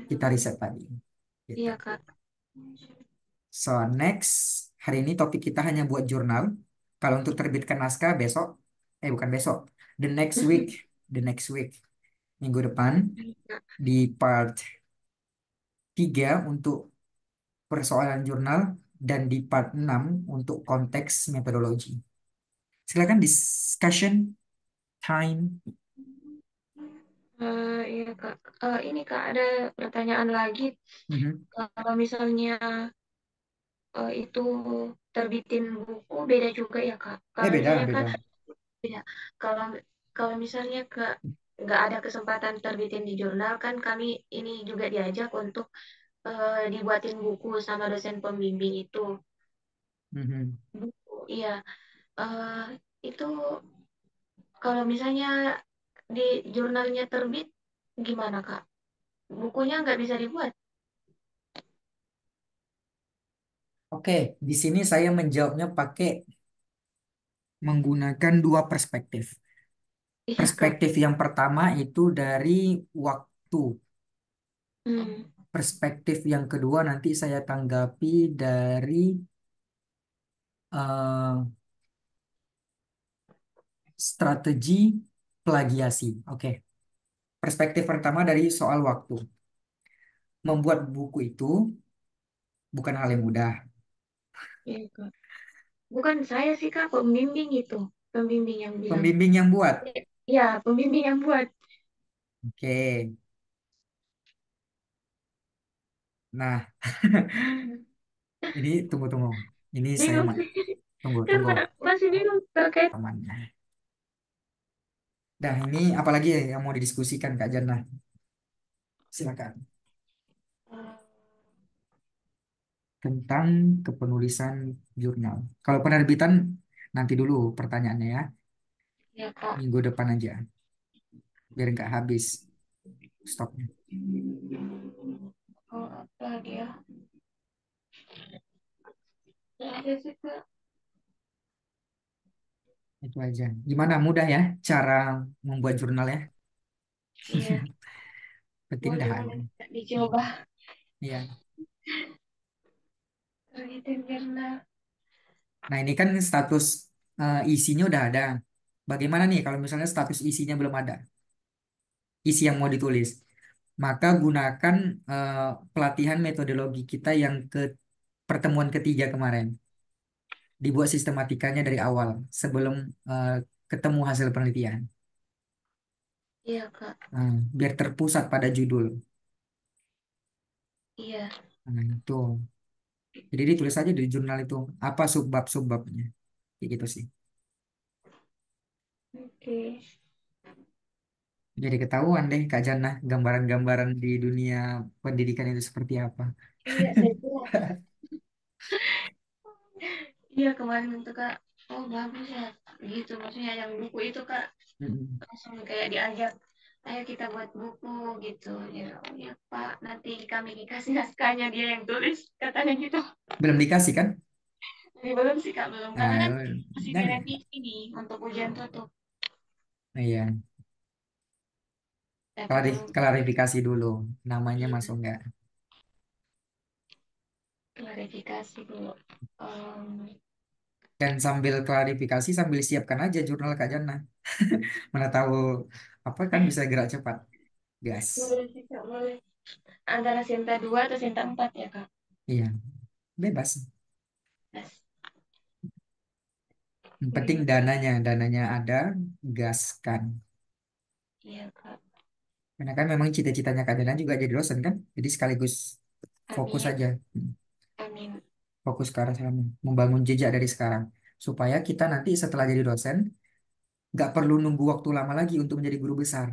kita riset tadi. Gitu. Iya kak. So, next, hari ini topik kita hanya buat jurnal. Kalau untuk terbitkan naskah besok, bukan besok, the next week, the next week, minggu depan, di part 3 untuk persoalan jurnal, dan di part 6 untuk konteks metodologi. Silakan discussion time. Iya kak. Ini kak ada pertanyaan lagi. Mhm. Kalau misalnya itu terbitin buku beda juga ya kak. Kalau Beda, misalnya kan beda. beda. Kalau kalau misalnya nggak ada kesempatan terbitin di jurnal kan kami ini juga diajak untuk dibuatin buku sama dosen pembimbing itu. Mhm. Buku, iya. Eh, itu kalau misalnya di jurnalnya terbit, gimana Kak? Bukunya nggak bisa dibuat? Oke, di sini saya menjawabnya pakai menggunakan dua perspektif. Iya Kak. Perspektif yang pertama itu dari waktu. Hmm. Perspektif yang kedua nanti saya tanggapi dari eh, strategi plagiasi. Oke, perspektif pertama dari soal waktu. Membuat buku itu bukan hal yang mudah. Iya Kak. Bukan saya sih Kak, pembimbing itu. Pembimbing yang bilang. Pembimbing yang buat. Ya, pembimbing yang buat. Oke, nah ini tunggu-tunggu. Ini saya Bingung. Kan tunggu-tunggu masih bingung terkait. temannya. Dah ini apalagi ya yang mau didiskusikan Kak Jana? Silakan. eh, Tentang kepenulisan jurnal. Kalau penerbitan nanti dulu pertanyaannya ya, Ya Kak. minggu depan aja, biar nggak habis stoknya. Oh, apa lagi ya? Ya ada sih Kak. Itu aja. Gimana mudah ya cara membuat jurnal ya? Iya, Penting boleh dah ada. boleh dicoba. Iya. Terbitin jurnal. Nah ini kan status isinya udah ada. Bagaimana nih kalau misalnya status isinya belum ada, isi yang mau ditulis? Maka gunakan eh, pelatihan metodologi kita yang ke pertemuan ketiga kemarin. Dibuat sistematikanya dari awal sebelum eh, ketemu hasil penelitian. Iya Kak. Biar terpusat pada judul. Iya. Nah, itu. Jadi ditulis aja di jurnal itu apa subbab-subbabnya. Kayak gitu sih. Oke. Jadi ketahuan deh Kak Jana gambaran-gambaran di dunia pendidikan itu seperti apa. Iya, saya kira. Iya, kemarin itu Kak. Oh, bagus ya. Gitu, maksudnya yang buku itu Kak. Mm-mm. Langsung kayak diajak. Ayo kita buat buku gitu. Ya, oh ya Pak. Nanti kami dikasih naskahnya dia yang tulis. Katanya gitu. Belum dikasih kan? Tapi belum sih Kak, belum. Karena kan Nah, masih jangan. direvisi nih untuk ujian tutup. Iya, Tapi belum klarifikasi dulu. Namanya iya, masuk nggak? klarifikasi dulu. Dan sambil klarifikasi sambil siapkan aja jurnal Kak Jana. Mana tahu apa kan bisa gerak cepat. Gas. Boleh sih Kak, boleh. Antara Sinta 2 atau Sinta 4 ya Kak? Iya, bebas. Yes. Yang penting Gitu. dananya ada, gaskan. Iya Kak. Karena kan memang cita-citanya Kak Dana juga jadi dosen kan, jadi sekaligus fokus Amin. aja, Amin. fokus ke arah sana, membangun jejak dari sekarang, supaya kita nanti setelah jadi dosen nggak perlu nunggu waktu lama lagi untuk menjadi guru besar,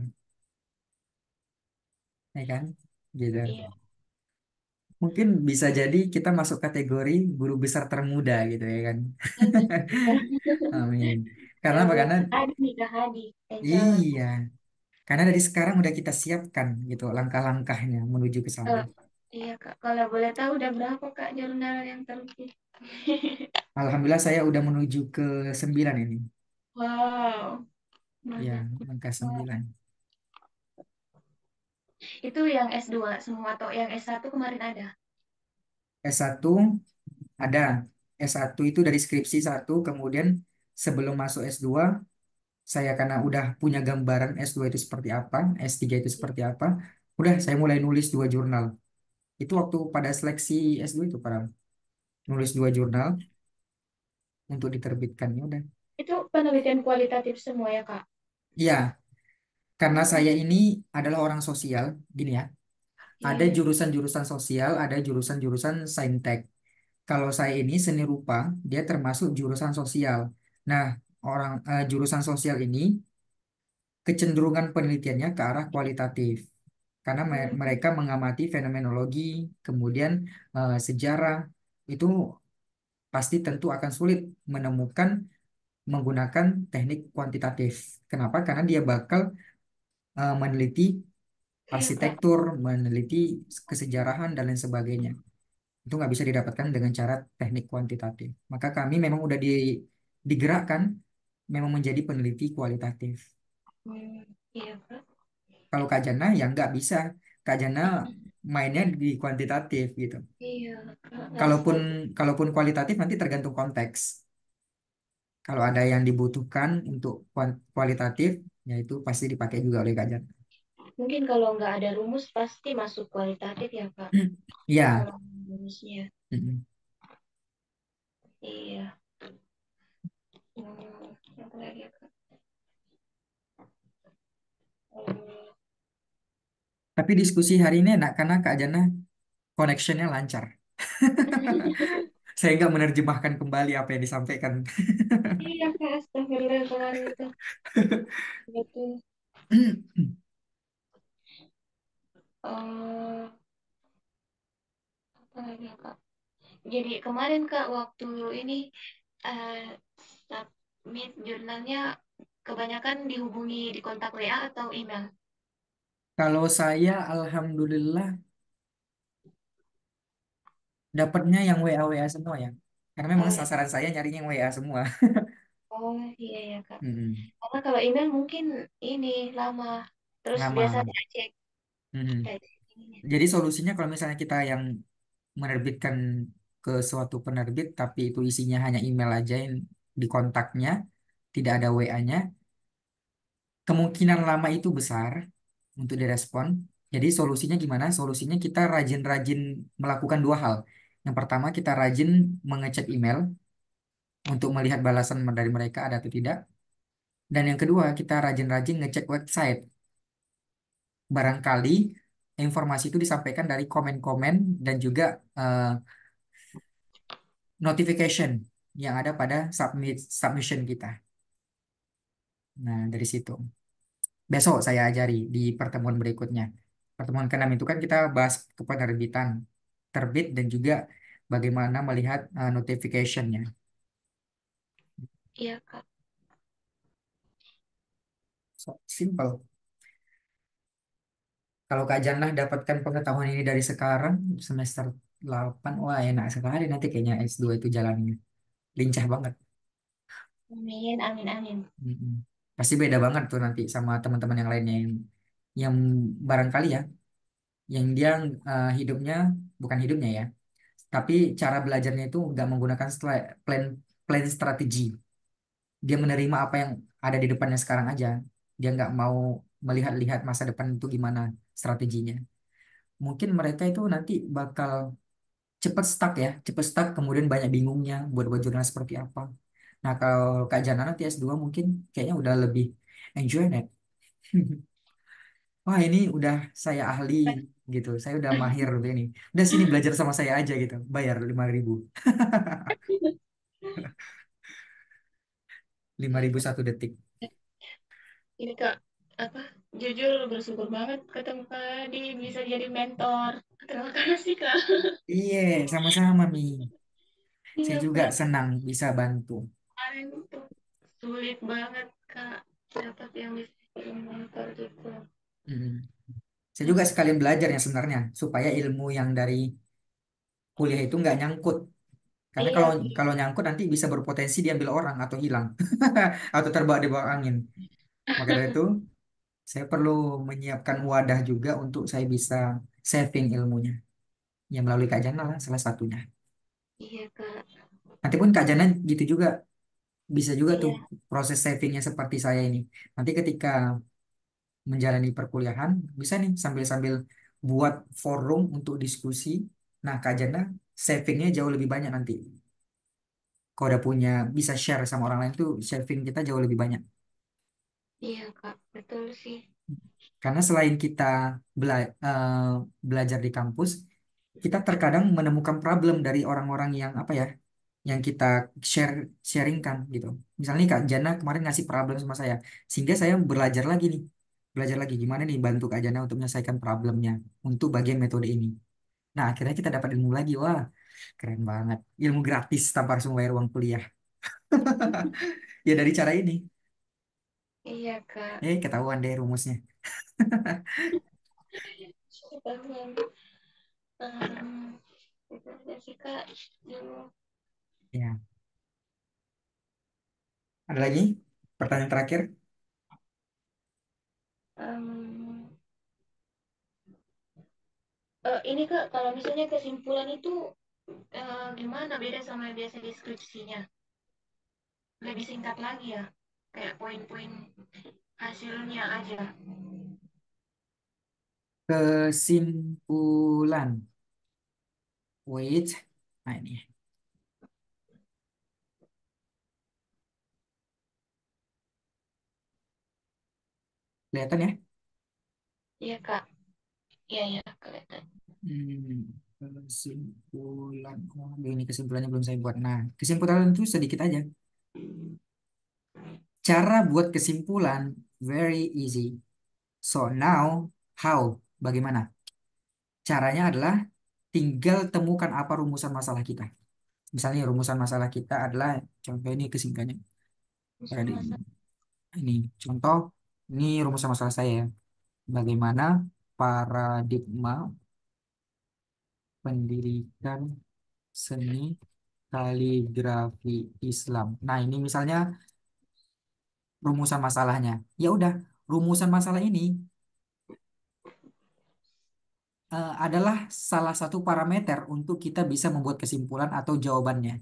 ya kan? Gitu. Iya. Mungkin bisa jadi kita masuk kategori guru besar termuda gitu ya kan. Amin. Amin. Karena Ya apa? Allah, Karena Kak Hadi nih, Kak Hadi. yang calon. iya, karena dari sekarang udah kita siapkan gitu langkah-langkahnya menuju ke sana. Eh, iya Kak, kalau boleh tahu udah berapa Kak jurnal yang terbit? Alhamdulillah saya udah menuju ke 9 ini. Wow, Ya, banyak. angka Banget. 9. Itu yang S2 semua atau yang S1 kemarin ada? S1 ada. S1 itu dari skripsi satu, kemudian sebelum masuk S2, saya karena udah punya gambaran S2 itu seperti apa, S3 itu seperti apa, udah saya mulai nulis 2 jurnal. Itu waktu pada seleksi S2 itu para nulis 2 jurnal untuk diterbitkannya udah. Itu penelitian kualitatif semua ya Kak? Iya, karena Oh, saya ini adalah orang sosial, gini ya. Ada iya. jurusan-jurusan sosial, ada jurusan-jurusan saintek. Kalau saya ini seni rupa, dia termasuk jurusan sosial. Nah, jurusan sosial ini kecenderungan penelitiannya ke arah kualitatif. Karena Hmm, mereka mengamati fenomenologi, kemudian sejarah, itu pasti tentu akan sulit menemukan menggunakan teknik kuantitatif. Kenapa? Karena dia bakal meneliti iya Kak. arsitektur, meneliti kesejarahan, dan lain sebagainya. Itu nggak bisa didapatkan dengan cara teknik kuantitatif. Maka kami memang udah digerakkan memang menjadi peneliti kualitatif. Hmm, iya Kak. Kalau Kak Jana ya nggak bisa. Kak Jana mainnya di kuantitatif gitu. Iya Kak, nggak Kalaupun setuju. kalaupun kualitatif nanti tergantung konteks. Kalau ada yang dibutuhkan untuk kualitatif, ya itu pasti dipakai juga oleh Kak Jana. Mungkin kalau nggak ada rumus pasti masuk kualitatif ya Kak. Ya. Kalau rumusnya. Mm-mm. Iya. Hmm, apa lagi ya Kak? Hmm. Tapi diskusi hari ini enak karena Kak Jana connectionnya lancar. Saya nggak menerjemahkan kembali apa yang disampaikan. Iya Kak, astagfirullah kemarin itu. Betul. Eh, apa lagi ya Kak? Jadi kemarin Kak waktu ini eh, submit jurnalnya kebanyakan dihubungi di kontak WA atau email? Kalau saya, alhamdulillah dapatnya yang WA WA semua ya. Karena memang Oh, sasaran saya nyarinya yang WA semua. oh iya ya Kak. Mm-mm. Karena kalau email mungkin ini lama. Terus Lama. biasanya cek, Mm-mm. cek ininya. Jadi solusinya kalau misalnya kita yang menerbitkan ke suatu penerbit, tapi itu isinya hanya email aja yang di kontaknya, tidak ada WA-nya, kemungkinan lama itu besar untuk direspon. Jadi solusinya gimana? Solusinya kita rajin-rajin melakukan 2 hal. Yang pertama kita rajin mengecek email untuk melihat balasan dari mereka ada atau tidak. Dan yang kedua kita rajin-rajin ngecek website. Barangkali informasi itu disampaikan dari komen-komen dan juga eh, notification yang ada pada submission kita. Nah, dari situ. Besok saya ajari di pertemuan berikutnya. Pertemuan ke-6 itu kan kita bahas kepenerbitan, terbit dan juga bagaimana melihat notification-nya. Iya Kak. So, simple. Kalau Kak Jannah dapatkan pengetahuan ini dari sekarang, semester 8, wah enak sekali nanti kayaknya S2 itu jalannya. Lincah banget. Amin, amin, amin. Mm-mm. Pasti beda banget tuh nanti sama teman-teman yang lainnya yang barangkali ya, yang dia hidupnya, bukan hidupnya ya, tapi cara belajarnya itu nggak menggunakan plan plan strategi. Dia menerima apa yang ada di depannya sekarang aja. Dia nggak mau melihat-lihat masa depan itu gimana strateginya. Mungkin mereka itu nanti bakal cepet stuck ya, cepet stuck kemudian banyak bingungnya buat jurnal seperti apa. Nah kalau Kak Jana nanti S2 mungkin kayaknya udah lebih enjoy net. Wah ini udah saya ahli gitu, saya udah mahir untuk ini. Udah sini belajar sama saya aja gitu, bayar 5.000, 5.000 1 detik. Ini Kak. apa jujur bersyukur banget ketemu Kak Adi bisa jadi mentor. Terima kasih Kak. Iya, sama-sama, Mi. Saya Iya juga Kak, senang bisa bantu. kemarin tuh sulit banget Kak dapat yang bisa jadi mentor gitu. Mm. Saya juga Mas, sekalian belajar ya sebenarnya, supaya ilmu yang dari kuliah itu nggak nyangkut. Karena kalau iya, kalau nyangkut nanti bisa berpotensi diambil orang atau hilang, atau terbawa di bawah angin. Maka dari itu, saya perlu menyiapkan wadah juga untuk saya bisa saving ilmunya. Ya melalui Kak Jana lah salah satunya. iya Kak, Nanti pun Kak Jana gitu juga, bisa juga tuh iya, proses savingnya seperti saya ini. Nanti ketika menjalani perkuliahan, bisa nih sambil-sambil buat forum untuk diskusi. Nah, Kak Jana savingnya jauh lebih banyak nanti. Kalau udah punya, bisa share sama orang lain tuh, saving kita jauh lebih banyak. iya Kak, betul sih. Karena selain kita belajar di kampus, kita terkadang menemukan problem dari orang-orang yang apa ya, yang kita sharingkan gitu. Misalnya nih, Kak Jana kemarin ngasih problem sama saya, sehingga saya belajar lagi gimana nih bantu Kak Jana untuk menyelesaikan problemnya untuk bagian metode ini. Nah, akhirnya kita dapat ilmu lagi, wah keren banget, ilmu gratis tanpa harus membayar uang kuliah. Ya dari cara ini, Iya Kak, ketahuan deh rumusnya. paham. Itu aja sih Kak. Dulu, Ya, ada lagi pertanyaan terakhir. em, ini Kak, kalau misalnya kesimpulan itu gimana beda sama biasa deskripsinya? Lebih singkat lagi ya, kayak poin-poin hasilnya aja. Kesimpulan. Wait. Nah ini. Kelihatan ya? Iya Kak, iya ya kelihatan. Kesimpulan. Oh, ini kesimpulannya belum saya buat. Nah, kesimpulan itu sedikit aja. Cara buat kesimpulan very easy. So now, how? Bagaimana? Caranya adalah tinggal temukan apa rumusan masalah kita. Misalnya rumusan masalah kita adalah, contoh ini kesimpulannya. Bisa Paradigma. masa Ini contoh, ini rumusan masalah saya ya. Bagaimana paradigma pendidikan seni kaligrafi Islam. Nah, ini misalnya rumusan masalahnya. Ya udah, rumusan masalah ini adalah salah satu parameter untuk kita bisa membuat kesimpulan atau jawabannya.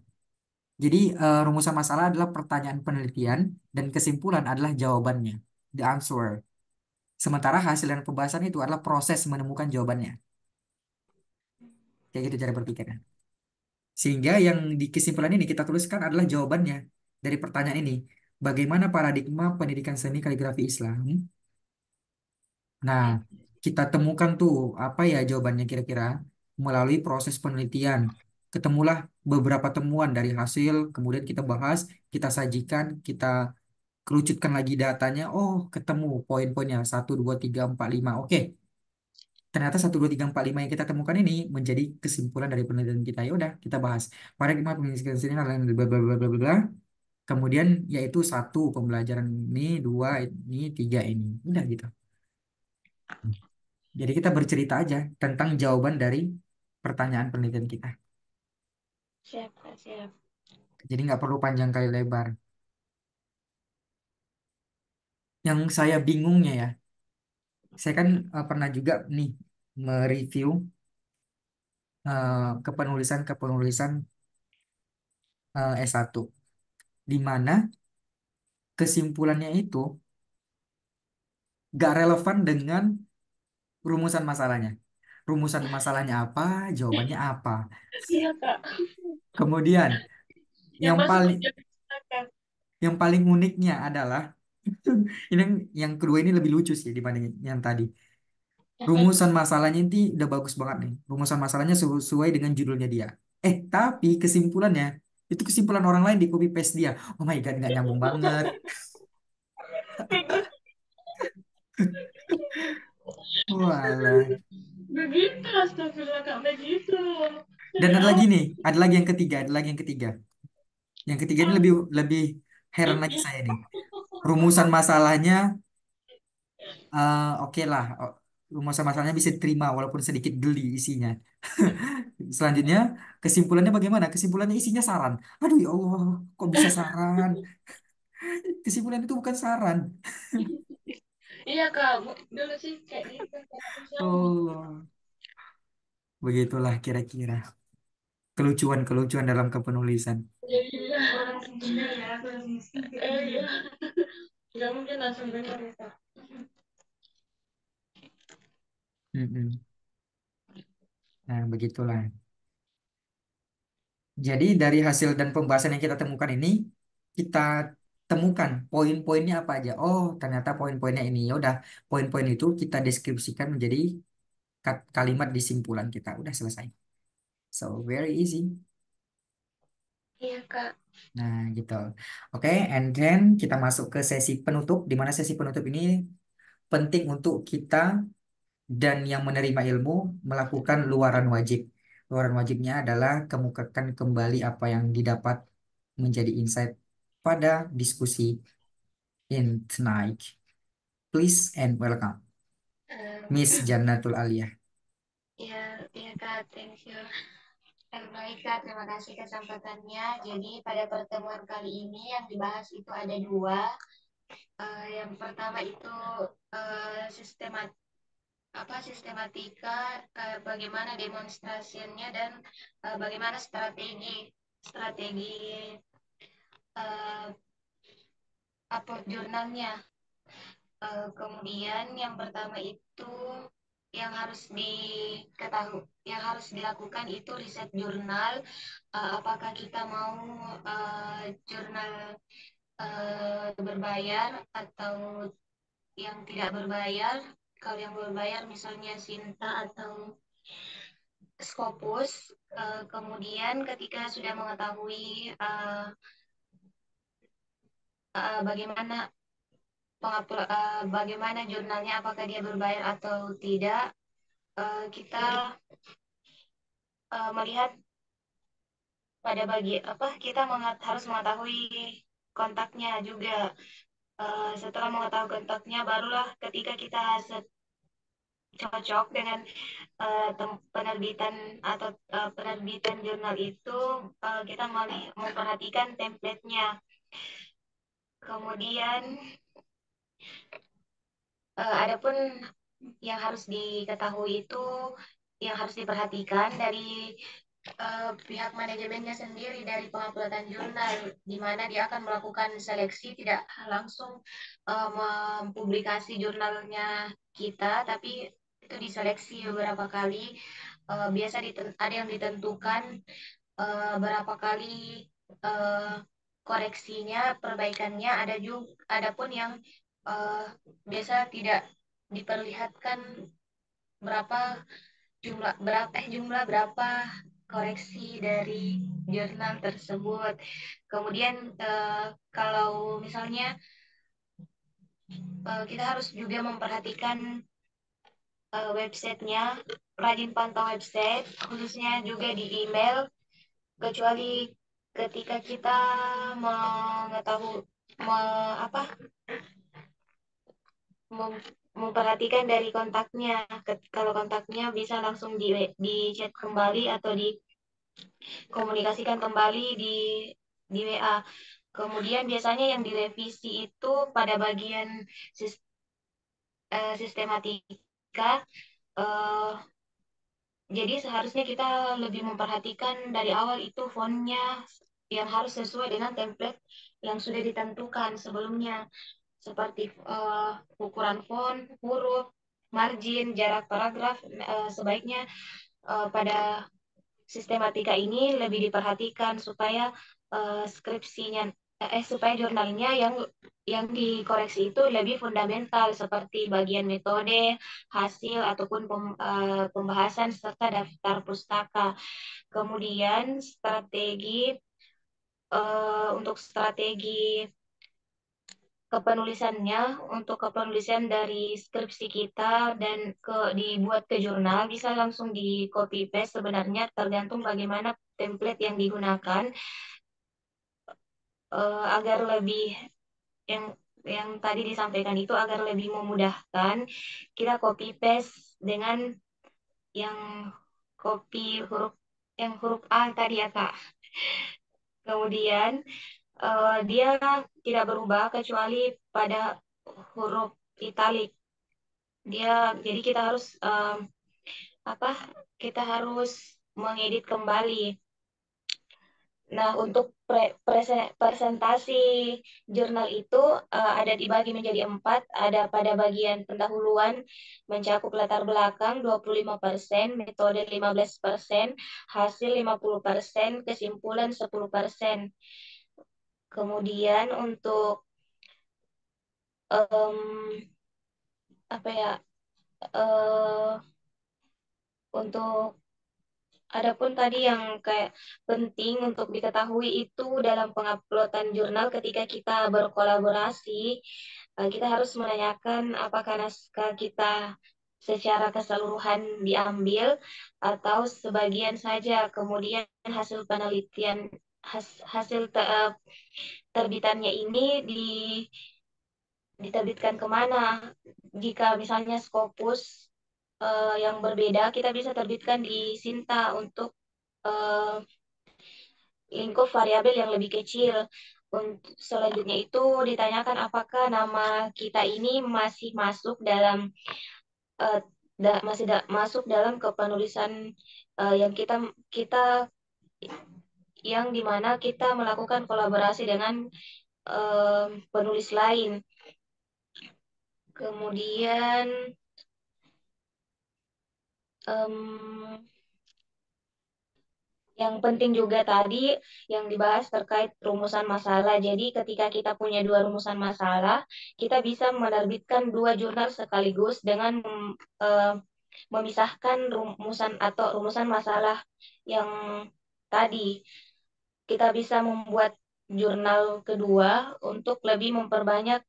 Jadi, rumusan masalah adalah pertanyaan penelitian dan kesimpulan adalah jawabannya, the answer. Sementara hasil dan pembahasan itu adalah proses menemukan jawabannya. Kayak gitu cara berpikirnya. Sehingga yang di kesimpulan ini kita tuliskan adalah jawabannya dari pertanyaan ini. Bagaimana paradigma pendidikan seni kaligrafi Islam? Nah, ya. kita temukan tuh apa ya jawabannya kira-kira melalui proses penelitian. Ketemulah beberapa temuan dari hasil, kemudian kita bahas, kita sajikan, kita kerucutkan lagi datanya. Oh, ketemu poin-poinnya 1, 2, 3, 4, 5. Oke, ternyata 1, 2, 3, 4, 5 yang kita temukan ini menjadi kesimpulan dari penelitian kita. Ya udah, kita bahas. Paradigma pendidikan seni adalah bla bla bla bla bla bla. Kemudian yaitu satu pembelajaran ini, dua ini, tiga ini. Udah gitu. Jadi kita bercerita aja tentang jawaban dari pertanyaan penelitian kita. Siap Kak, siap. Jadi nggak perlu panjang kali lebar. Yang saya bingungnya ya, saya kan pernah juga nih mereview kepenulisan S1, di mana kesimpulannya itu gak relevan dengan rumusan masalahnya. Rumusan masalahnya apa, jawabannya apa. Iya Kak, Kemudian yang yang masuk paling menjadi silakan. yang paling uniknya adalah ini yang kedua ini lebih lucu sih dibanding yang tadi. Rumusan masalahnya ini udah bagus banget nih. Rumusan masalahnya sesuai dengan judulnya dia. Tapi kesimpulannya itu kesimpulan orang lain di copy paste dia. Oh my God, nggak nyambung banget. Walah. Begitu, astagfirullah Kak, begitu. Dan Ya ada lagi Allah. nih, ada lagi yang ketiga, ada lagi yang ketiga. Yang ketiga ini lebih lebih heran lagi saya nih. Rumusan masalahnya, oke lah. Rumusan masalahnya bisa diterima walaupun sedikit geli isinya. Selanjutnya, kesimpulannya bagaimana? Kesimpulannya isinya saran. Aduh ya Allah, kok bisa saran? Kesimpulan itu bukan saran. Iya Kak, dulu sih kayak gitu. Kak. Oh, begitulah kira-kira kelucuan-kelucuan dalam kepenulisan. Iya. Iya. Nggak mungkin langsung dengar ya Kak. Mm-mm. Nah, begitulah. Jadi dari hasil dan pembahasan yang kita temukan ini, kita temukan poin-poinnya apa aja. Oh, ternyata poin-poinnya ini. Ya udah, poin-poin itu kita deskripsikan menjadi kalimat di simpulan kita. Udah selesai. So, very easy. Iya Kak. Nah, gitu. Oke, and then kita masuk ke sesi penutup, di mana sesi penutup ini penting untuk kita dan yang menerima ilmu melakukan luaran wajib. Luaran wajibnya adalah kemukakan kembali apa yang didapat menjadi insight pada diskusi in tonight. Please and welcome, Miss Em, Jannatul Aliyah. Iya, iya Kak, thank you. Baik Kak, terima kasih kesempatannya. Jadi pada pertemuan kali ini yang dibahas itu ada dua. Yang pertama itu sistemat sistematika, bagaimana demonstrasinya dan bagaimana strategi uh, upload jurnalnya. Kemudian yang pertama itu yang harus diketahui, yang harus dilakukan itu riset jurnal. Apakah kita mau jurnal berbayar atau yang tidak berbayar? Kalau yang berbayar misalnya Sinta atau Scopus. Kemudian ketika sudah mengetahui bagaimana bagaimana jurnalnya, apakah dia berbayar atau tidak, kita melihat pada kita harus mengetahui kontaknya juga. Setelah mengetahui kontaknya, barulah ketika kita cocok dengan penerbitan atau penerbitan jurnal itu, kita memperhatikan template-nya. Kemudian adapun yang harus diketahui itu, yang harus diperhatikan dari pihak manajemennya sendiri dari penguploadan jurnal, di mana dia akan melakukan seleksi, tidak langsung mempublikasi jurnalnya kita, tapi itu diseleksi beberapa kali. Biasa ada yang ditentukan berapa kali uh, koreksinya, perbaikannya, ada pun yang uh, biasa tidak diperlihatkan berapa jumlah berapa koreksi dari jurnal tersebut. Kemudian kalau misalnya kita harus juga memperhatikan websitenya, rajin pantau website, khususnya juga di email, kecuali ketika kita mengetahui apa memperhatikan dari kontaknya. Kalau kontaknya bisa langsung di chat kembali atau dikomunikasikan kembali di WA. Kemudian biasanya yang direvisi itu pada bagian sistematika. eh, jadi seharusnya kita lebih memperhatikan dari awal itu fontnya yang harus sesuai dengan template yang sudah ditentukan sebelumnya, seperti ukuran font, huruf, margin, jarak paragraf. Sebaiknya pada sistematika ini lebih diperhatikan supaya skripsinya supaya jurnalnya yang dikoreksi itu lebih fundamental, seperti bagian metode, hasil ataupun pembahasan serta daftar pustaka. Kemudian untuk strategi kepenulisannya, untuk kepenulisan dari skripsi kita dan dibuat ke jurnal bisa langsung di copy paste, sebenarnya tergantung bagaimana template yang digunakan, agar lebih yang tadi disampaikan itu agar lebih memudahkan, kita copy paste dengan yang copy huruf huruf A tadi ya Kak. Kemudian dia tidak berubah kecuali pada huruf italik. Jadi kita harus apa? Kita harus mengedit kembali. Nah, untuk presentasi jurnal itu ada dibagi menjadi empat. Ada pada bagian pendahuluan mencakup latar belakang 25%, metode 15%, hasil 50%, kesimpulan 10%. Kemudian untuk em, apa ya? eh untuk Adapun tadi yang kayak penting untuk diketahui itu dalam penguploadan jurnal ketika kita berkolaborasi, kita harus menanyakan apakah naskah kita secara keseluruhan diambil atau sebagian saja. Kemudian hasil penelitian, hasil terbitannya ini diterbitkan kemana. Jika misalnya Scopus yang berbeda, kita bisa terbitkan di Sinta untuk eh, lingkup variabel yang lebih kecil. Untuk selanjutnya itu ditanyakan apakah nama kita ini masih masuk dalam eh, masuk dalam kepenulisan yang kita yang dimana kita melakukan kolaborasi dengan penulis lain. Kemudian em, yang penting juga tadi yang dibahas terkait rumusan masalah. Jadi ketika kita punya dua rumusan masalah, kita bisa menerbitkan dua jurnal sekaligus dengan eh, memisahkan rumusan masalah yang tadi. Kita bisa membuat jurnal kedua untuk lebih memperbanyak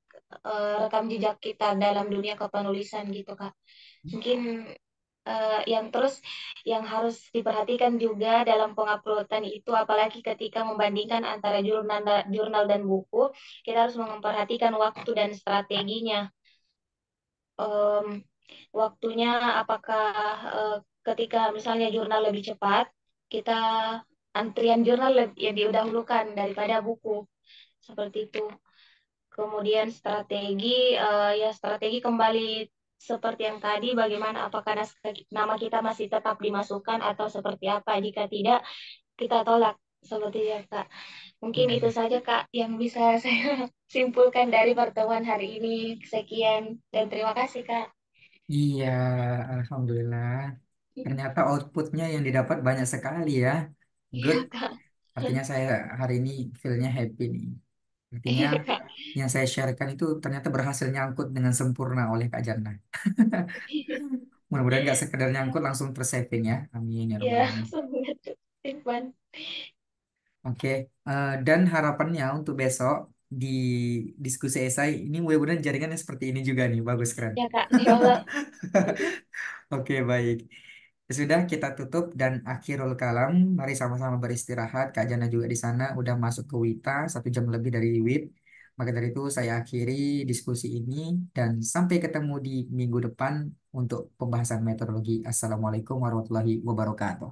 rekam jejak kita dalam dunia kepenulisan gitu, Kak. Mungkin yang terus yang harus diperhatikan juga dalam penguploadan itu, apalagi ketika membandingkan antara jurnal dan buku, kita harus memperhatikan waktu dan strateginya. Em, Waktunya apakah eh, ketika misalnya jurnal lebih cepat, kita antrian jurnal ya didahulukan daripada buku seperti itu. Kemudian ya strategi kembali seperti yang tadi, bagaimana apakah nama kita masih tetap dimasukkan atau seperti apa. Jika tidak, kita tolak seperti ya Kak. Mungkin itu Hmm. saja Kak yang bisa saya simpulkan dari pertemuan hari ini. Sekian dan terima kasih Kak. Iya, alhamdulillah. Ternyata outputnya yang didapat banyak sekali ya. Good. Iya Kak. Artinya saya hari ini feel-nya happy nih. Artinya Iya Kak. yang saya sharekan itu ternyata berhasil nyangkut dengan sempurna oleh Kak Jana. Mudah-mudahan nggak sekedar nyangkut langsung tersaving ya. Amin ya Ya, rabbal alamin. semoga Irfan. Oke, dan harapannya untuk besok di diskusi esai ini mudah-mudahan jaringannya seperti ini juga nih, bagus keren. Ya Kak, insya Allah. Oke, baik. Ya sudah kita tutup dan akhirul kalam. Mari sama-sama beristirahat. Kak Jana juga di sana udah masuk ke Wita 1 jam lebih dari WIB. Maka dari itu saya akhiri diskusi ini dan sampai ketemu di minggu depan untuk pembahasan metodologi. Assalamualaikum warahmatullahi wabarakatuh.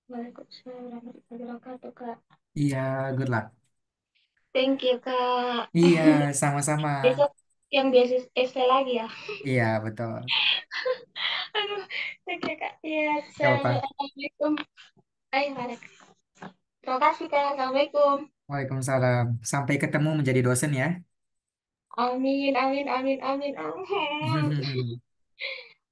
Waalaikumsalam warahmatullahi wabarakatuh Kak. Iya, good luck. Thank you Kak. Iya, sama-sama. Besok yang biasa essay lagi ya. Iya, betul. Aduh, oke Kak. Iya, Gak apa-apa. Assalamualaikum. Waalaikumsalam. Terima kasih Kak. Assalamualaikum. Waalaikumsalam. Sampai ketemu menjadi dosen ya. Amin, amin, amin, amin, amin.